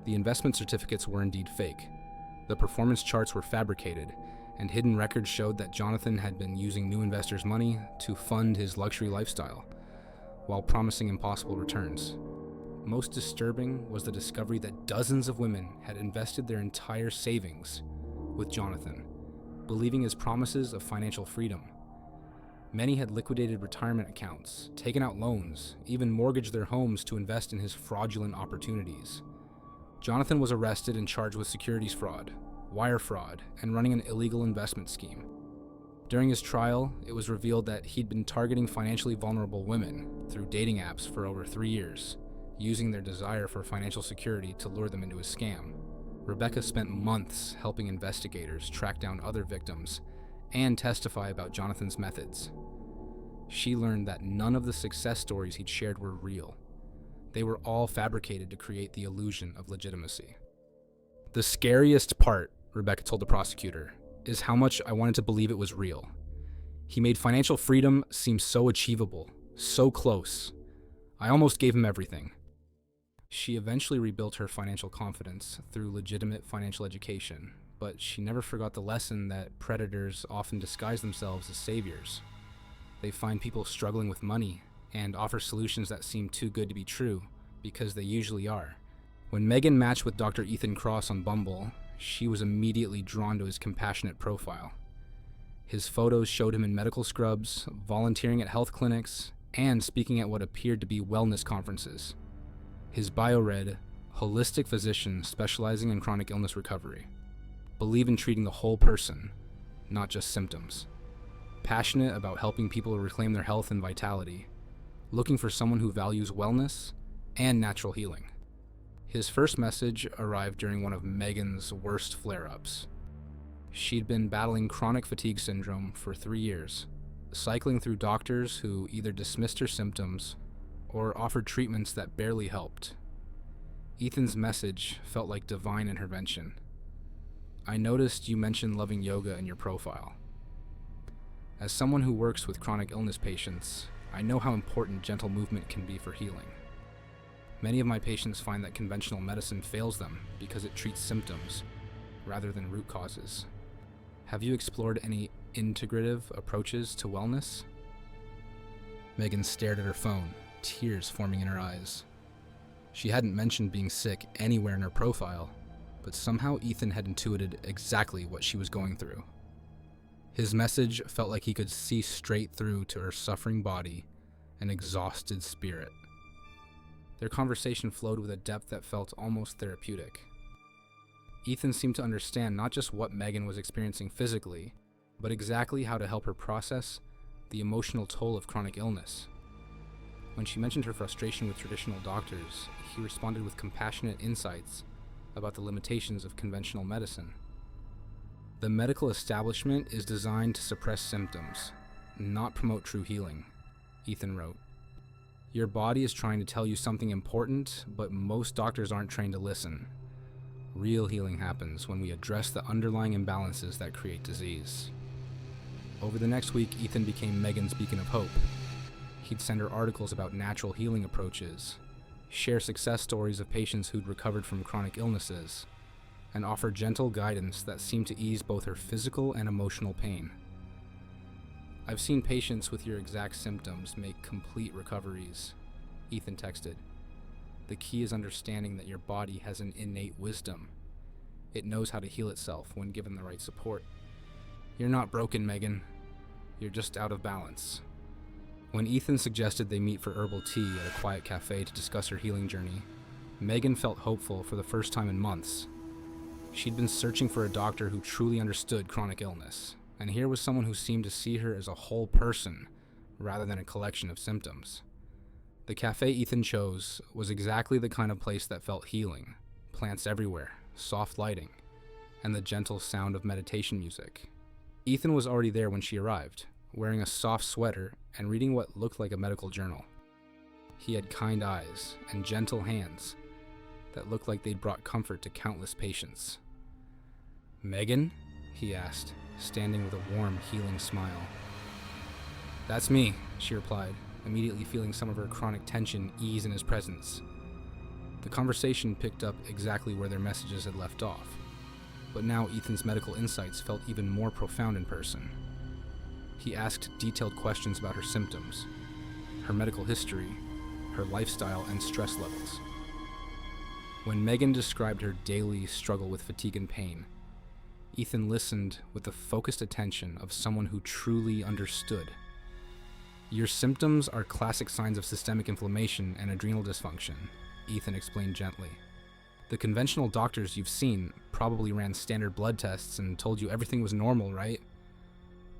The investment certificates were indeed fake. The performance charts were fabricated, and hidden records showed that Jonathan had been using new investors' money to fund his luxury lifestyle, while promising impossible returns. Most disturbing was the discovery that dozens of women had invested their entire savings with Jonathan, believing his promises of financial freedom. Many had liquidated retirement accounts, taken out loans, even mortgaged their homes to invest in his fraudulent opportunities. Jonathan was arrested and charged with securities fraud, wire fraud, and running an illegal investment scheme. During his trial, it was revealed that he'd been targeting financially vulnerable women through dating apps for over 3 years, using their desire for financial security to lure them into a scam. Rebecca spent months helping investigators track down other victims and testify about Jonathan's methods. She learned that none of the success stories he'd shared were real. They were all fabricated to create the illusion of legitimacy. "The scariest part," Rebecca told the prosecutor, "is how much I wanted to believe it was real. He made financial freedom seem so achievable, so close. I almost gave him everything." She eventually rebuilt her financial confidence through legitimate financial education, but she never forgot the lesson that predators often disguise themselves as saviors. They find people struggling with money and offer solutions that seem too good to be true, because they usually are. When Megan matched with Dr. Ethan Cross on Bumble, she was immediately drawn to his compassionate profile. His photos showed him in medical scrubs, volunteering at health clinics, and speaking at what appeared to be wellness conferences. His bio read, "Holistic physician specializing in chronic illness recovery. Believe in treating the whole person, not just symptoms. Passionate about helping people reclaim their health and vitality. Looking for someone who values wellness and natural healing." His first message arrived during one of Megan's worst flare-ups. She'd been battling chronic fatigue syndrome for 3 years, cycling through doctors who either dismissed her symptoms or offered treatments that barely helped. Ethan's message felt like divine intervention. "I noticed you mentioned loving yoga in your profile. As someone who works with chronic illness patients, I know how important gentle movement can be for healing. Many of my patients find that conventional medicine fails them because it treats symptoms rather than root causes. Have you explored any integrative approaches to wellness?" Megan stared at her phone, tears forming in her eyes. She hadn't mentioned being sick anywhere in her profile, but somehow Ethan had intuited exactly what she was going through. His message felt like he could see straight through to her suffering body and exhausted spirit. Their conversation flowed with a depth that felt almost therapeutic. Ethan seemed to understand not just what Megan was experiencing physically, but exactly how to help her process the emotional toll of chronic illness. When she mentioned her frustration with traditional doctors, he responded with compassionate insights about the limitations of conventional medicine. The medical establishment is designed to suppress symptoms, not promote true healing, Ethan wrote. Your body is trying to tell you something important, but most doctors aren't trained to listen. Real healing happens when we address the underlying imbalances that create disease. Over the next week, Ethan became Megan's beacon of hope. He'd send her articles about natural healing approaches, share success stories of patients who'd recovered from chronic illnesses, and offer gentle guidance that seemed to ease both her physical and emotional pain. I've seen patients with your exact symptoms make complete recoveries, Ethan texted. The key is understanding that your body has an innate wisdom. It knows how to heal itself when given the right support. You're not broken, Megan. You're just out of balance. When Ethan suggested they meet for herbal tea at a quiet cafe to discuss her healing journey, Megan felt hopeful for the first time in months. She'd been searching for a doctor who truly understood chronic illness, and here was someone who seemed to see her as a whole person rather than a collection of symptoms. The cafe Ethan chose was exactly the kind of place that felt healing. Plants everywhere, soft lighting, and the gentle sound of meditation music. Ethan was already there when she arrived, wearing a soft sweater and reading what looked like a medical journal. He had kind eyes and gentle hands that looked like they'd brought comfort to countless patients. Megan? He asked, standing with a warm, healing smile. That's me, she replied, immediately feeling some of her chronic tension ease in his presence. The conversation picked up exactly where their messages had left off, but now Ethan's medical insights felt even more profound in person. He asked detailed questions about her symptoms, her medical history, her lifestyle, and stress levels. When Megan described her daily struggle with fatigue and pain, Ethan listened with the focused attention of someone who truly understood. Your symptoms are classic signs of systemic inflammation and adrenal dysfunction, Ethan explained gently. The conventional doctors you've seen probably ran standard blood tests and told you everything was normal, right?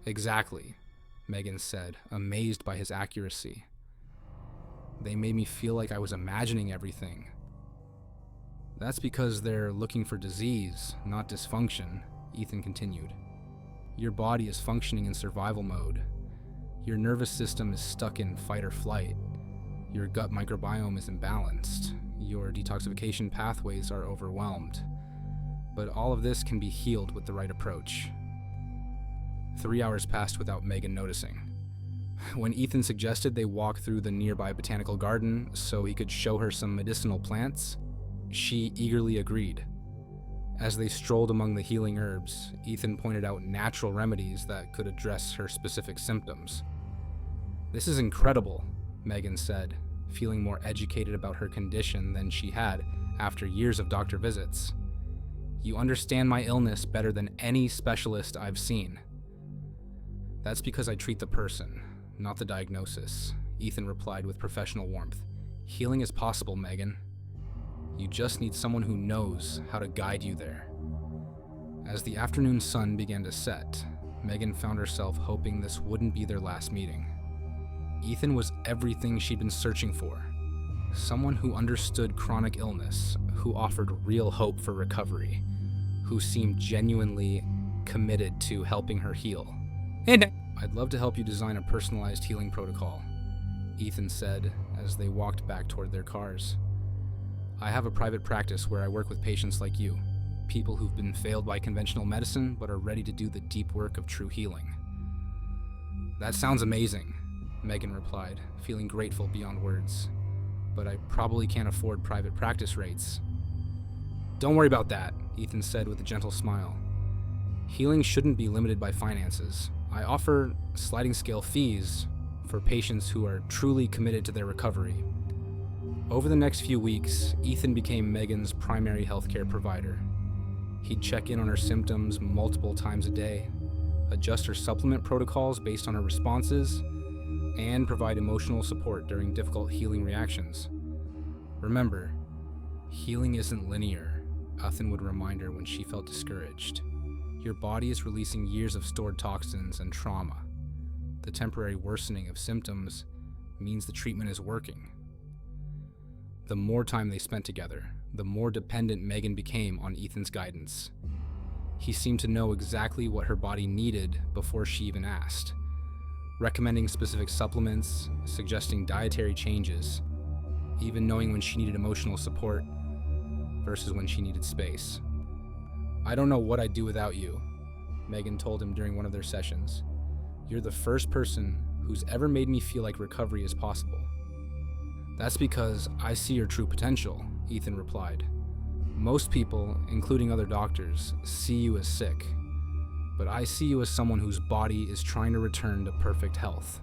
Exactly, Megan said, amazed by his accuracy. They made me feel like I was imagining everything. That's because they're looking for disease, not dysfunction, Ethan continued. Your body is functioning in survival mode. Your nervous system is stuck in fight or flight. Your gut microbiome is imbalanced. Your detoxification pathways are overwhelmed. But all of this can be healed with the right approach. 3 hours passed without Megan noticing. When Ethan suggested they walk through the nearby botanical garden so he could show her some medicinal plants, she eagerly agreed. As they strolled among the healing herbs, Ethan pointed out natural remedies that could address her specific symptoms. This is incredible, Megan said, feeling more educated about her condition than she had after years of doctor visits. You understand my illness better than any specialist I've seen. That's because I treat the person, not the diagnosis, Ethan replied with professional warmth. Healing is possible, Megan. You just need someone who knows how to guide you there. As the afternoon sun began to set, Megan found herself hoping this wouldn't be their last meeting. Ethan was everything she'd been searching for. Someone who understood chronic illness, who offered real hope for recovery, who seemed genuinely committed to helping her heal. I'd love to help you design a personalized healing protocol, Ethan said as they walked back toward their cars. I have a private practice where I work with patients like you, people who've been failed by conventional medicine but are ready to do the deep work of true healing. That sounds amazing, Megan replied, feeling grateful beyond words. But I probably can't afford private practice rates. Don't worry about that, Ethan said with a gentle smile. Healing shouldn't be limited by finances. I offer sliding scale fees, for patients who are truly committed to their recovery. Over the next few weeks, Ethan became Megan's primary healthcare provider. He'd check in on her symptoms multiple times a day, adjust her supplement protocols based on her responses, and provide emotional support during difficult healing reactions. Remember, healing isn't linear, Ethan would remind her when she felt discouraged. Your body is releasing years of stored toxins and trauma. The temporary worsening of symptoms means the treatment is working. The more time they spent together, the more dependent Megan became on Ethan's guidance. He seemed to know exactly what her body needed before she even asked, recommending specific supplements, suggesting dietary changes, even knowing when she needed emotional support versus when she needed space. "I don't know what I'd do without you," Megan told him during one of their sessions. "You're the first person who's ever made me feel like recovery is possible." "That's because I see your true potential," Ethan replied. "Most people, including other doctors, see you as sick, but I see you as someone whose body is trying to return to perfect health."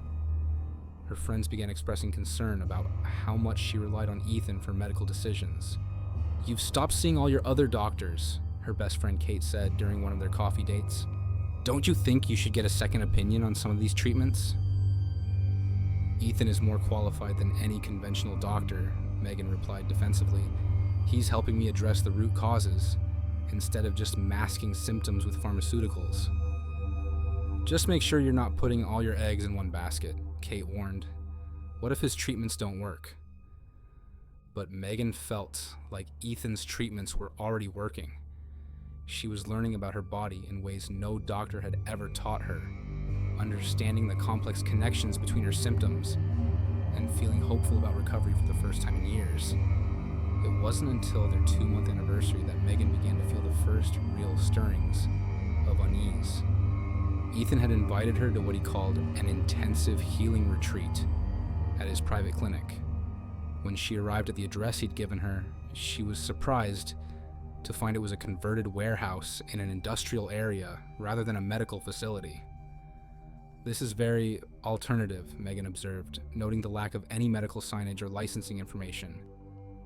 Her friends began expressing concern about how much she relied on Ethan for medical decisions. "You've stopped seeing all your other doctors," her best friend Kate said during one of their coffee dates. "Don't you think you should get a second opinion on some of these treatments?" "Ethan is more qualified than any conventional doctor," Megan replied defensively. "He's helping me address the root causes, instead of just masking symptoms with pharmaceuticals." "Just make sure you're not putting all your eggs in one basket," Kate warned. "What if his treatments don't work?" But Megan felt like Ethan's treatments were already working. She was learning about her body in ways no doctor had ever taught her, understanding the complex connections between her symptoms, and feeling hopeful about recovery for the first time in years. It wasn't until their 2-month anniversary that Megan began to feel the first real stirrings of unease. Ethan had invited her to what he called an intensive healing retreat at his private clinic. When she arrived at the address he'd given her, she was surprised to find it was a converted warehouse in an industrial area rather than a medical facility. "This is very alternative," Megan observed, noting the lack of any medical signage or licensing information.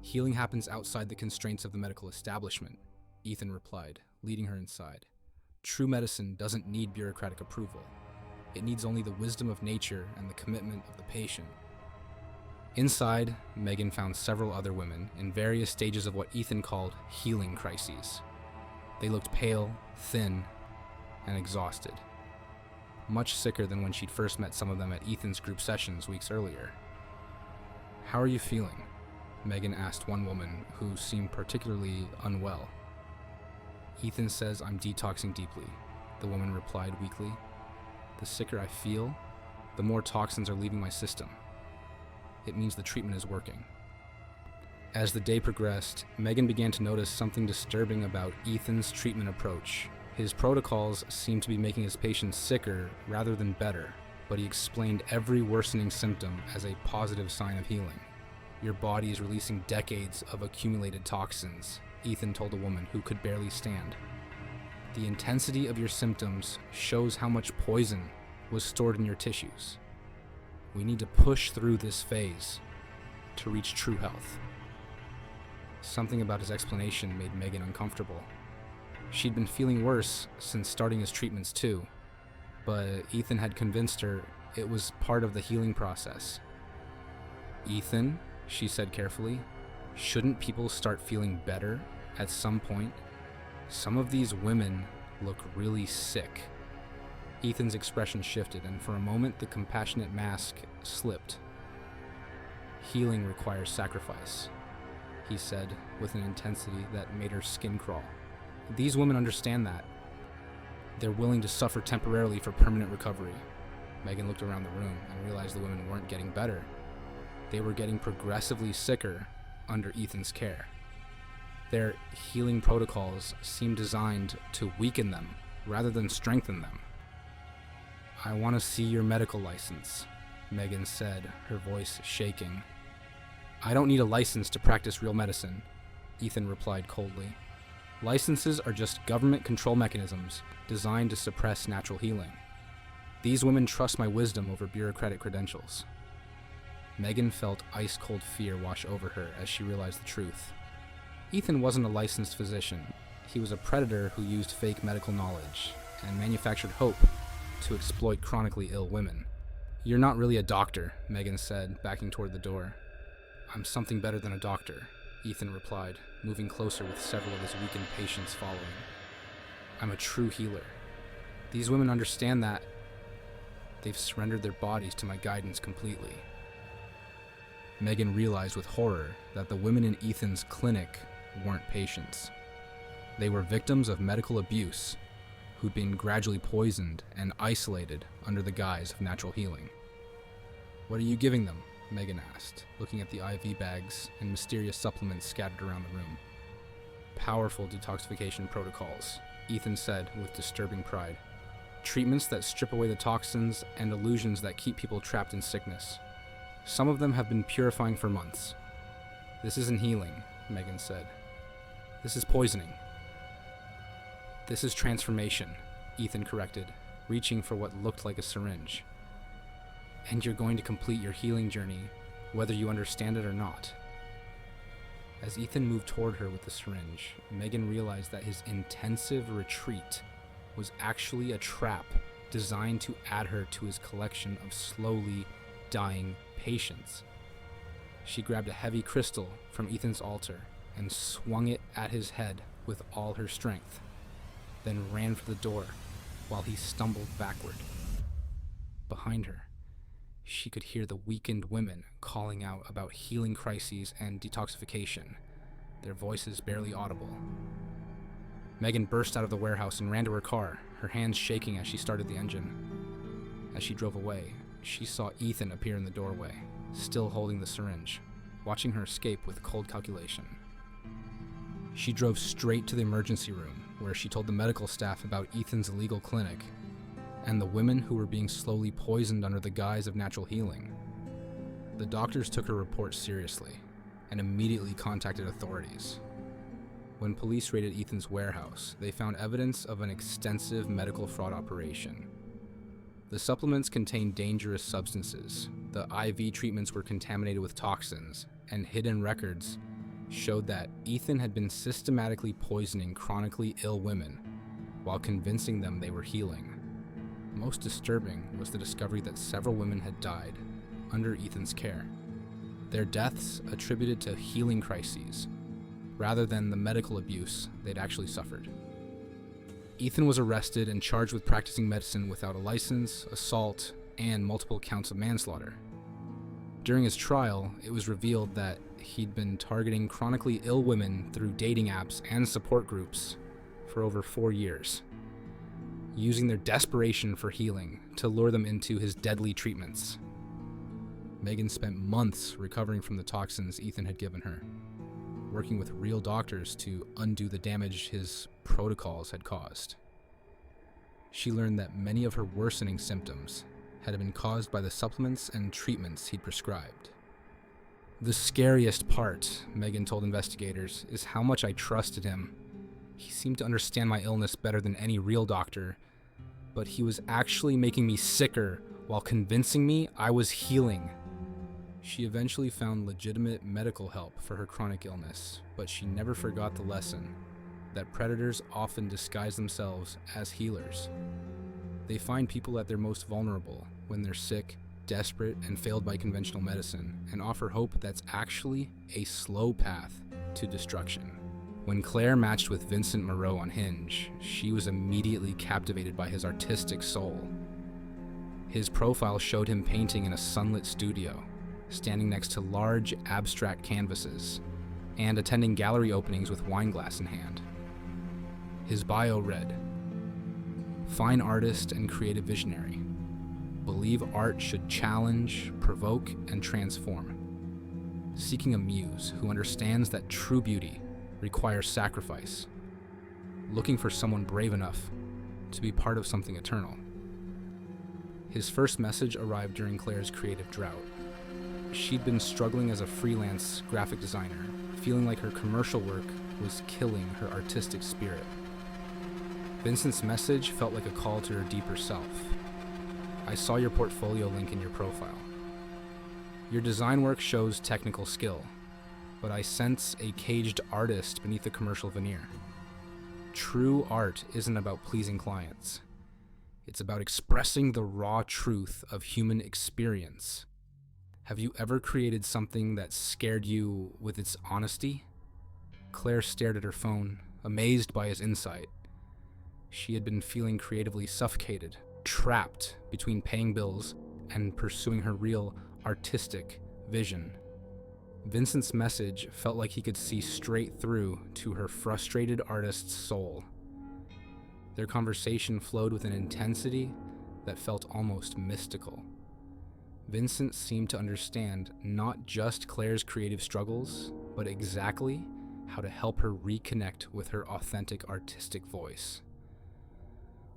"Healing happens outside the constraints of the medical establishment," Ethan replied, leading her inside. "True medicine doesn't need bureaucratic approval. It needs only the wisdom of nature and the commitment of the patient." Inside, Megan found several other women in various stages of what Ethan called healing crises. They looked pale, thin, and exhausted. Much sicker than when she'd first met some of them at Ethan's group sessions weeks earlier. "How are you feeling?" Megan asked one woman who seemed particularly unwell. "Ethan says I'm detoxing deeply," the woman replied weakly. "The sicker I feel, the more toxins are leaving my system. It means the treatment is working." As the day progressed, Megan began to notice something disturbing about Ethan's treatment approach. His protocols seemed to be making his patients sicker rather than better, but he explained every worsening symptom as a positive sign of healing. "Your body is releasing decades of accumulated toxins," Ethan told a woman who could barely stand. "The intensity of your symptoms shows how much poison was stored in your tissues. We need to push through this phase to reach true health." Something about his explanation made Megan uncomfortable. She'd been feeling worse since starting his treatments too, but Ethan had convinced her it was part of the healing process. "Ethan," she said carefully, "shouldn't people start feeling better at some point? Some of these women look really sick." Ethan's expression shifted, and for a moment the compassionate mask slipped. "Healing requires sacrifice," he said with an intensity that made her skin crawl. "These women understand that. They're willing to suffer temporarily for permanent recovery." Megan looked around the room and realized the women weren't getting better. They were getting progressively sicker under Ethan's care. Their healing protocols seemed designed to weaken them rather than strengthen them. "I want to see your medical license," Megan said, her voice shaking. "I don't need a license to practice real medicine," Ethan replied coldly. "Licenses are just government control mechanisms designed to suppress natural healing. These women trust my wisdom over bureaucratic credentials. Megan felt ice-cold fear wash over her as she realized the truth. Ethan wasn't a licensed physician. He was a predator who used fake medical knowledge and manufactured hope to exploit chronically ill women. "You're not really a doctor," Megan said, backing toward the door. "I'm something better than a doctor," Ethan replied, moving closer with several of his weakened patients following. "I'm a true healer. These women understand that. They've surrendered their bodies to my guidance completely." Megan realized with horror that the women in Ethan's clinic weren't patients. They were victims of medical abuse who'd been gradually poisoned and isolated under the guise of natural healing. "What are you giving them?" Megan asked, looking at the IV bags and mysterious supplements scattered around the room. "Powerful detoxification protocols," Ethan said with disturbing pride. "Treatments that strip away the toxins and illusions that keep people trapped in sickness. Some of them have been purifying for months." "This isn't healing," Megan said. "This is poisoning." "This is transformation," Ethan corrected, reaching for what looked like a syringe. "And you're going to complete your healing journey, whether you understand it or not." As Ethan moved toward her with the syringe, Megan realized that his intensive retreat was actually a trap designed to add her to his collection of slowly dying patients. She grabbed a heavy crystal from Ethan's altar and swung it at his head with all her strength, then ran for the door while he stumbled backward. Behind her, she could hear the weakened women calling out about healing crises and detoxification, their voices barely audible. Megan burst out of the warehouse and ran to her car, her hands shaking as she started the engine. As she drove away, she saw Ethan appear in the doorway, still holding the syringe, watching her escape with cold calculation. She drove straight to the emergency room, where she told the medical staff about Ethan's illegal clinic and the women who were being slowly poisoned under the guise of natural healing. The doctors took her report seriously and immediately contacted authorities. When police raided Ethan's warehouse, they found evidence of an extensive medical fraud operation. The supplements contained dangerous substances, the IV treatments were contaminated with toxins, and hidden records showed that Ethan had been systematically poisoning chronically ill women while convincing them they were healing. Most disturbing was the discovery that several women had died under Ethan's care, their deaths attributed to healing crises rather than the medical abuse they'd actually suffered. Ethan was arrested and charged with practicing medicine without a license, assault, and multiple counts of manslaughter. During his trial, it was revealed that he'd been targeting chronically ill women through dating apps and support groups for over 4 years, using their desperation for healing to lure them into his deadly treatments. Megan spent months recovering from the toxins Ethan had given her, working with real doctors to undo the damage his protocols had caused. She learned that many of her worsening symptoms had been caused by the supplements and treatments he'd prescribed. "The scariest part," Megan told investigators, "is how much I trusted him. He seemed to understand my illness better than any real doctor, but he was actually making me sicker while convincing me I was healing." She eventually found legitimate medical help for her chronic illness, but she never forgot the lesson that predators often disguise themselves as healers. They find people at their most vulnerable when they're sick, desperate, and failed by conventional medicine, and offer hope that's actually a slow path to destruction. When Claire matched with Vincent Moreau on Hinge, she was immediately captivated by his artistic soul. His profile showed him painting in a sunlit studio, standing next to large, abstract canvases, and attending gallery openings with wine glass in hand. His bio read, "Fine artist and creative visionary. Believe art should challenge, provoke, and transform. Seeking a muse who understands that true beauty requires sacrifice. Looking for someone brave enough to be part of something eternal." His first message arrived during Claire's creative drought. She'd been struggling as a freelance graphic designer, feeling like her commercial work was killing her artistic spirit. Vincent's message felt like a call to her deeper self. I saw your portfolio link in your profile. Your design work shows technical skill, but I sense a caged artist beneath the commercial veneer. True art isn't about pleasing clients. It's about expressing the raw truth of human experience. Have you ever created something that scared you with its honesty? Claire stared at her phone, amazed by his insight. She had been feeling creatively suffocated, trapped between paying bills and pursuing her real artistic vision. Vincent's message felt like he could see straight through to her frustrated artist's soul. Their conversation flowed with an intensity that felt almost mystical. Vincent seemed to understand not just Claire's creative struggles, but exactly how to help her reconnect with her authentic artistic voice.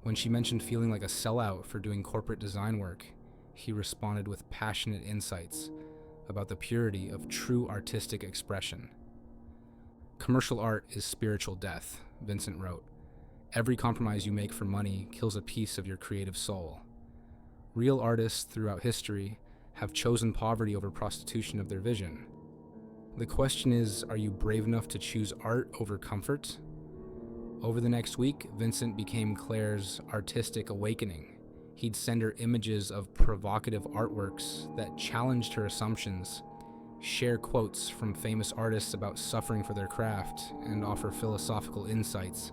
When she mentioned feeling like a sellout for doing corporate design work, he responded with passionate insights about the purity of true artistic expression. Commercial art is spiritual death, Vincent wrote. Every compromise you make for money kills a piece of your creative soul. Real artists throughout history have chosen poverty over prostitution of their vision. The question is, are you brave enough to choose art over comfort? Over the next week, Vincent became Claire's artistic awakening. He'd send her images of provocative artworks that challenged her assumptions, share quotes from famous artists about suffering for their craft, and offer philosophical insights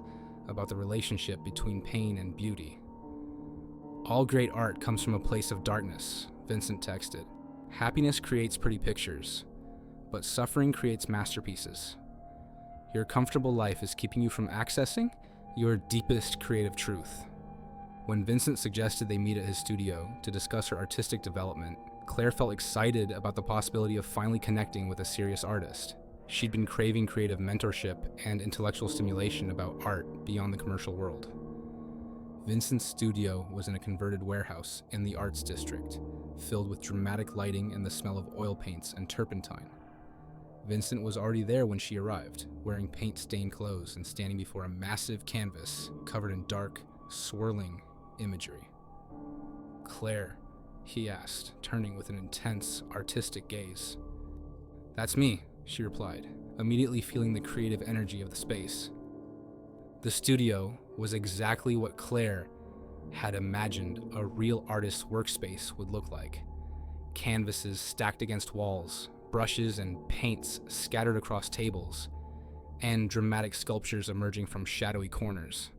about the relationship between pain and beauty. All great art comes from a place of darkness, Vincent texted. Happiness creates pretty pictures, but suffering creates masterpieces. Your comfortable life is keeping you from accessing your deepest creative truth. When Vincent suggested they meet at his studio to discuss her artistic development, Claire felt excited about the possibility of finally connecting with a serious artist. She'd been craving creative mentorship and intellectual stimulation about art beyond the commercial world. Vincent's studio was in a converted warehouse in the arts district, filled with dramatic lighting and the smell of oil paints and turpentine. Vincent was already there when she arrived, wearing paint-stained clothes and standing before a massive canvas covered in dark, swirling imagery. "Claire," he asked, turning with an intense, artistic gaze. "That's me," she replied, immediately feeling the creative energy of the space. The studio was exactly what Claire had imagined a real artist's workspace would look like. Canvases stacked against walls, brushes and paints scattered across tables, and dramatic sculptures emerging from shadowy corners.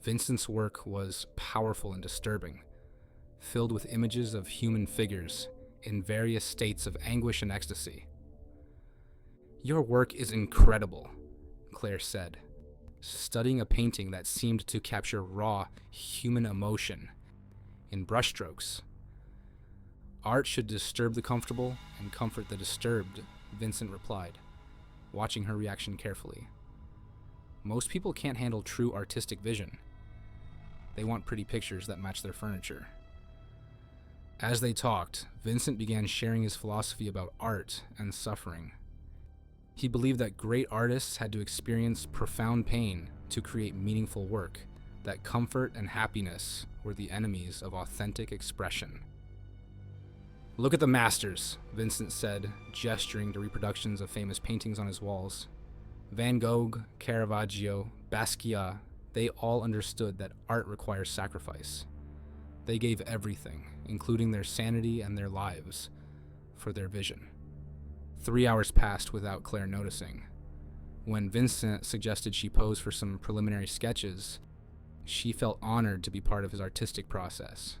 Vincent's work was powerful and disturbing, filled with images of human figures in various states of anguish and ecstasy. "Your work is incredible," Claire said, studying a painting that seemed to capture raw human emotion in brushstrokes. "Art should disturb the comfortable and comfort the disturbed," Vincent replied, watching her reaction carefully. "Most people can't handle true artistic vision. They want pretty pictures that match their furniture." As they talked, Vincent began sharing his philosophy about art and suffering. He believed that great artists had to experience profound pain to create meaningful work, that comfort and happiness were the enemies of authentic expression. "Look at the masters," Vincent said, gesturing to reproductions of famous paintings on his walls. Van Gogh, Caravaggio, Basquiat, they all understood that art requires sacrifice. They gave everything, including their sanity and their lives, for their vision. 3 hours passed without Claire noticing. When Vincent suggested she pose for some preliminary sketches, she felt honored to be part of his artistic process.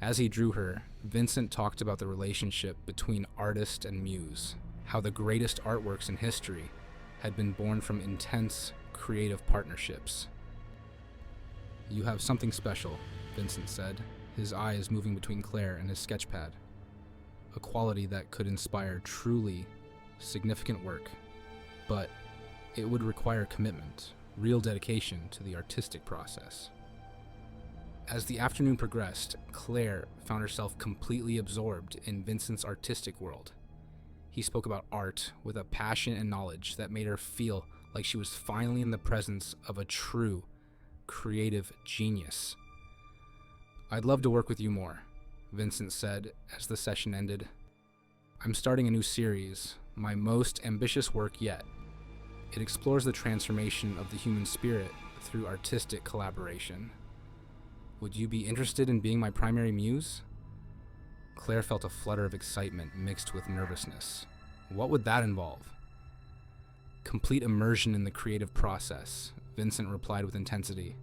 As he drew her, Vincent talked about the relationship between artist and muse, how the greatest artworks in history had been born from intense, creative partnerships. "You have something special," Vincent said, his eyes moving between Claire and his sketchpad. "A quality that could inspire truly significant work, but it would require commitment, real dedication to the artistic process." As the afternoon progressed, Claire found herself completely absorbed in Vincent's artistic world. He spoke about art with a passion and knowledge that made her feel like she was finally in the presence of a true, creative genius. "I'd love to work with you more," Vincent said as the session ended. "I'm starting a new series, my most ambitious work yet. It explores the transformation of the human spirit through artistic collaboration. Would you be interested in being my primary muse?" Claire felt a flutter of excitement mixed with nervousness. What would that involve? "Complete immersion in the creative process," Vincent replied with intensity.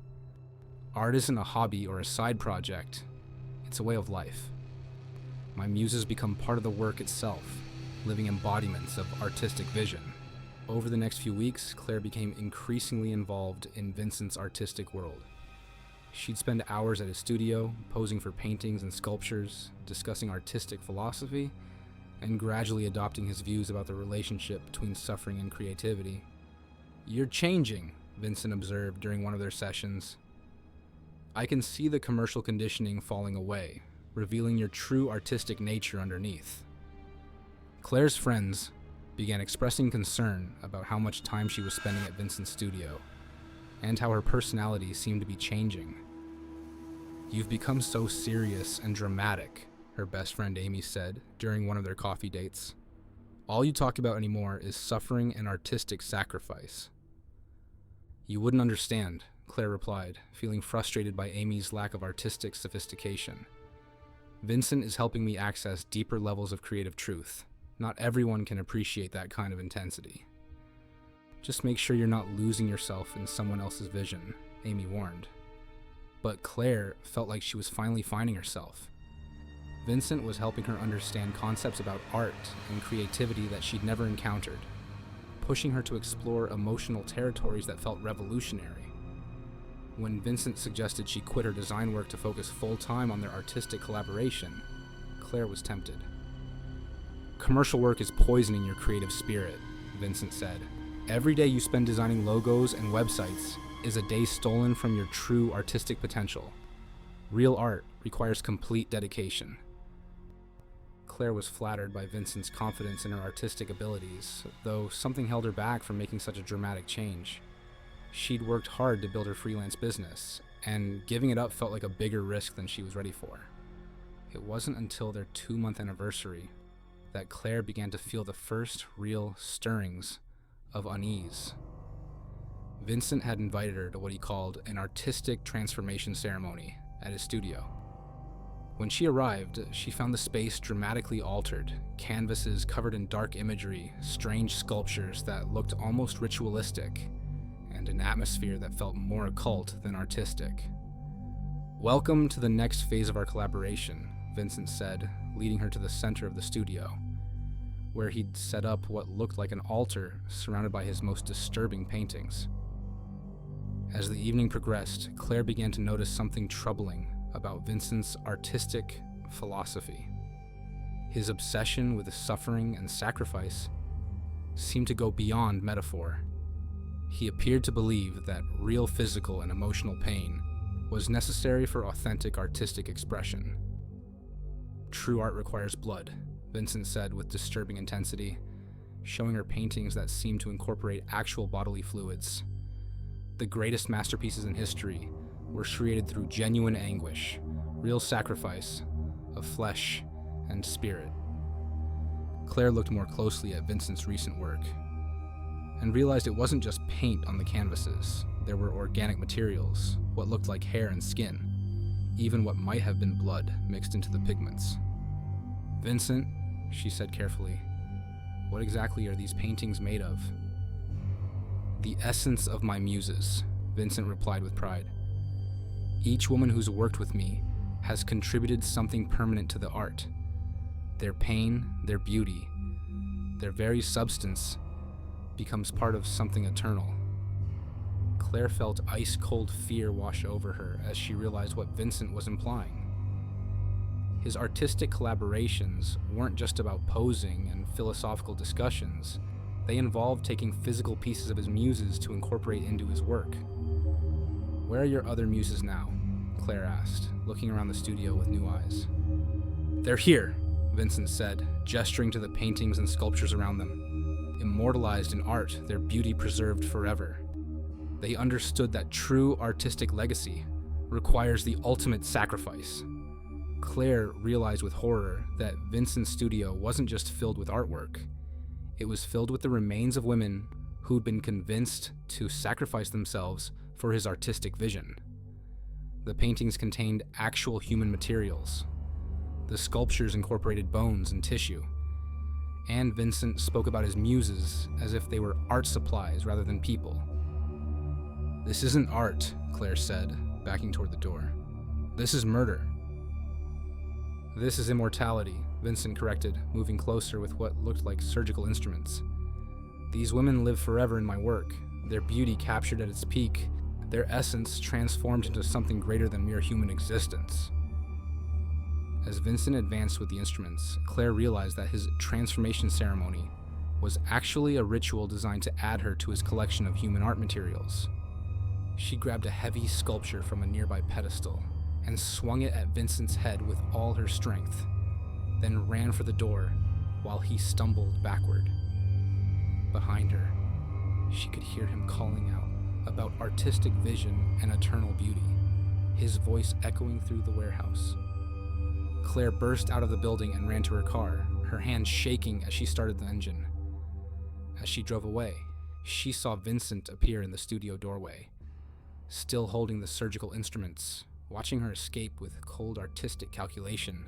"Art isn't a hobby or a side project. It's a way of life. My muses become part of the work itself, living embodiments of artistic vision." Over the next few weeks, Claire became increasingly involved in Vincent's artistic world. She'd spend hours at his studio, posing for paintings and sculptures, discussing artistic philosophy, and gradually adopting his views about the relationship between suffering and creativity. "You're changing," Vincent observed during one of their sessions. "I can see the commercial conditioning falling away, revealing your true artistic nature underneath." Claire's friends began expressing concern about how much time she was spending at Vincent's studio, and how her personality seemed to be changing. "You've become so serious and dramatic," her best friend Amy said during one of their coffee dates. "All you talk about anymore is suffering and artistic sacrifice." "You wouldn't understand," Claire replied, feeling frustrated by Amy's lack of artistic sophistication. "Vincent is helping me access deeper levels of creative truth. Not everyone can appreciate that kind of intensity." "Just make sure you're not losing yourself in someone else's vision," Amy warned. But Claire felt like she was finally finding herself. Vincent was helping her understand concepts about art and creativity that she'd never encountered, pushing her to explore emotional territories that felt revolutionary. When Vincent suggested she quit her design work to focus full-time on their artistic collaboration, Claire was tempted. "Commercial work is poisoning your creative spirit," Vincent said. "Every day you spend designing logos and websites is a day stolen from your true artistic potential. Real art requires complete dedication." Claire was flattered by Vincent's confidence in her artistic abilities, though something held her back from making such a dramatic change. She'd worked hard to build her freelance business, and giving it up felt like a bigger risk than she was ready for. It wasn't until their 2-month anniversary that Claire began to feel the first real stirrings of unease. Vincent had invited her to what he called an artistic transformation ceremony at his studio. When she arrived, she found the space dramatically altered, canvases covered in dark imagery, strange sculptures that looked almost ritualistic, and an atmosphere that felt more occult than artistic. "Welcome to the next phase of our collaboration," Vincent said, leading her to the center of the studio, where he'd set up what looked like an altar surrounded by his most disturbing paintings. As the evening progressed, Claire began to notice something troubling about Vincent's artistic philosophy. His obsession with suffering and sacrifice seemed to go beyond metaphor. He appeared to believe that real physical and emotional pain was necessary for authentic artistic expression. "True art requires blood," Vincent said with disturbing intensity, showing her paintings that seemed to incorporate actual bodily fluids. "The greatest masterpieces in history were created through genuine anguish, real sacrifice of flesh and spirit." Claire looked more closely at Vincent's recent work and realized it wasn't just paint on the canvases. There were organic materials, what looked like hair and skin, even what might have been blood mixed into the pigments. "Vincent," she said carefully, "what exactly are these paintings made of?" "The essence of my muses," Vincent replied with pride. "Each woman who's worked with me has contributed something permanent to the art. Their pain, their beauty, their very substance becomes part of something eternal." Claire felt ice-cold fear wash over her as she realized what Vincent was implying. His artistic collaborations weren't just about posing and philosophical discussions. They involved taking physical pieces of his muses to incorporate into his work. "Where are your other muses now?" Claire asked, looking around the studio with new eyes. "They're here," Vincent said, gesturing to the paintings and sculptures around them. Immortalized in art, their beauty preserved forever. They understood that true artistic legacy requires the ultimate sacrifice. Claire realized with horror that Vincent's studio wasn't just filled with artwork. It was filled with the remains of women who'd been convinced to sacrifice themselves for his artistic vision. The paintings contained actual human materials. The sculptures incorporated bones and tissue. And Vincent spoke about his muses as if they were art supplies rather than people. "This isn't art," Claire said, backing toward the door. "This is murder." "This is immortality," Vincent corrected, moving closer with what looked like surgical instruments. "These women live forever in my work, their beauty captured at its peak, their essence transformed into something greater than mere human existence." As Vincent advanced with the instruments, Claire realized that his transformation ceremony was actually a ritual designed to add her to his collection of human art materials. She grabbed a heavy sculpture from a nearby pedestal and swung it at Vincent's head with all her strength, then ran for the door while he stumbled backward. Behind her, she could hear him calling out about artistic vision and eternal beauty, his voice echoing through the warehouse. Claire burst out of the building and ran to her car, her hands shaking as she started the engine. As she drove away, she saw Vincent appear in the studio doorway, still holding the surgical instruments, watching her escape with cold artistic calculation.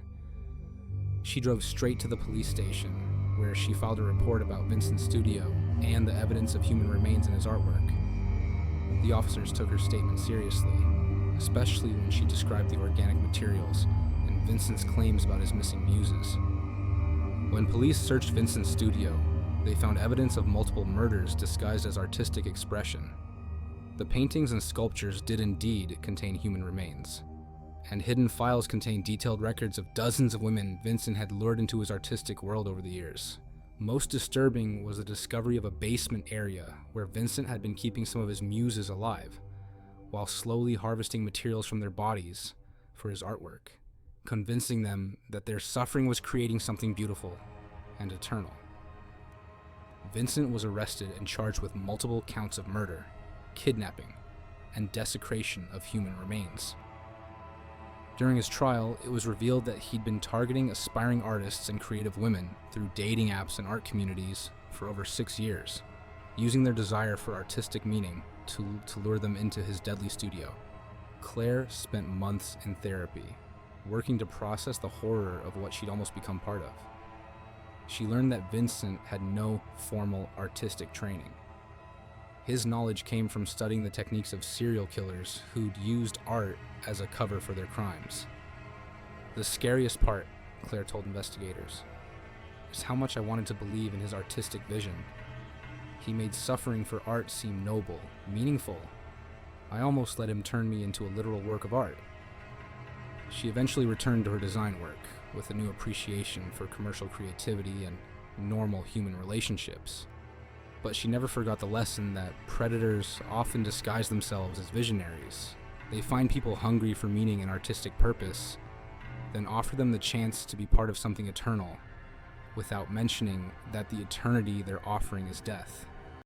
She drove straight to the police station, where she filed a report about Vincent's studio and the evidence of human remains in his artwork. The officers took her statement seriously, especially when she described the organic materials and Vincent's claims about his missing muses. When police searched Vincent's studio, they found evidence of multiple murders disguised as artistic expression. The paintings and sculptures did indeed contain human remains, and hidden files contained detailed records of dozens of women Vincent had lured into his artistic world over the years. Most disturbing was the discovery of a basement area where Vincent had been keeping some of his muses alive, while slowly harvesting materials from their bodies for his artwork, convincing them that their suffering was creating something beautiful and eternal. Vincent was arrested and charged with multiple counts of murder, kidnapping, and desecration of human remains. During his trial, it was revealed that he'd been targeting aspiring artists and creative women through dating apps and art communities for over 6 years, using their desire for artistic meaning to lure them into his deadly studio. Claire spent months in therapy, working to process the horror of what she'd almost become part of. She learned that Vincent had no formal artistic training. His knowledge came from studying the techniques of serial killers who'd used art as a cover for their crimes. "The scariest part," Claire told investigators, "is how much I wanted to believe in his artistic vision. He made suffering for art seem noble, meaningful. I almost let him turn me into a literal work of art." She eventually returned to her design work with a new appreciation for commercial creativity and normal human relationships. But she never forgot the lesson that predators often disguise themselves as visionaries. They find people hungry for meaning and artistic purpose, then offer them the chance to be part of something eternal, without mentioning that the eternity they're offering is death.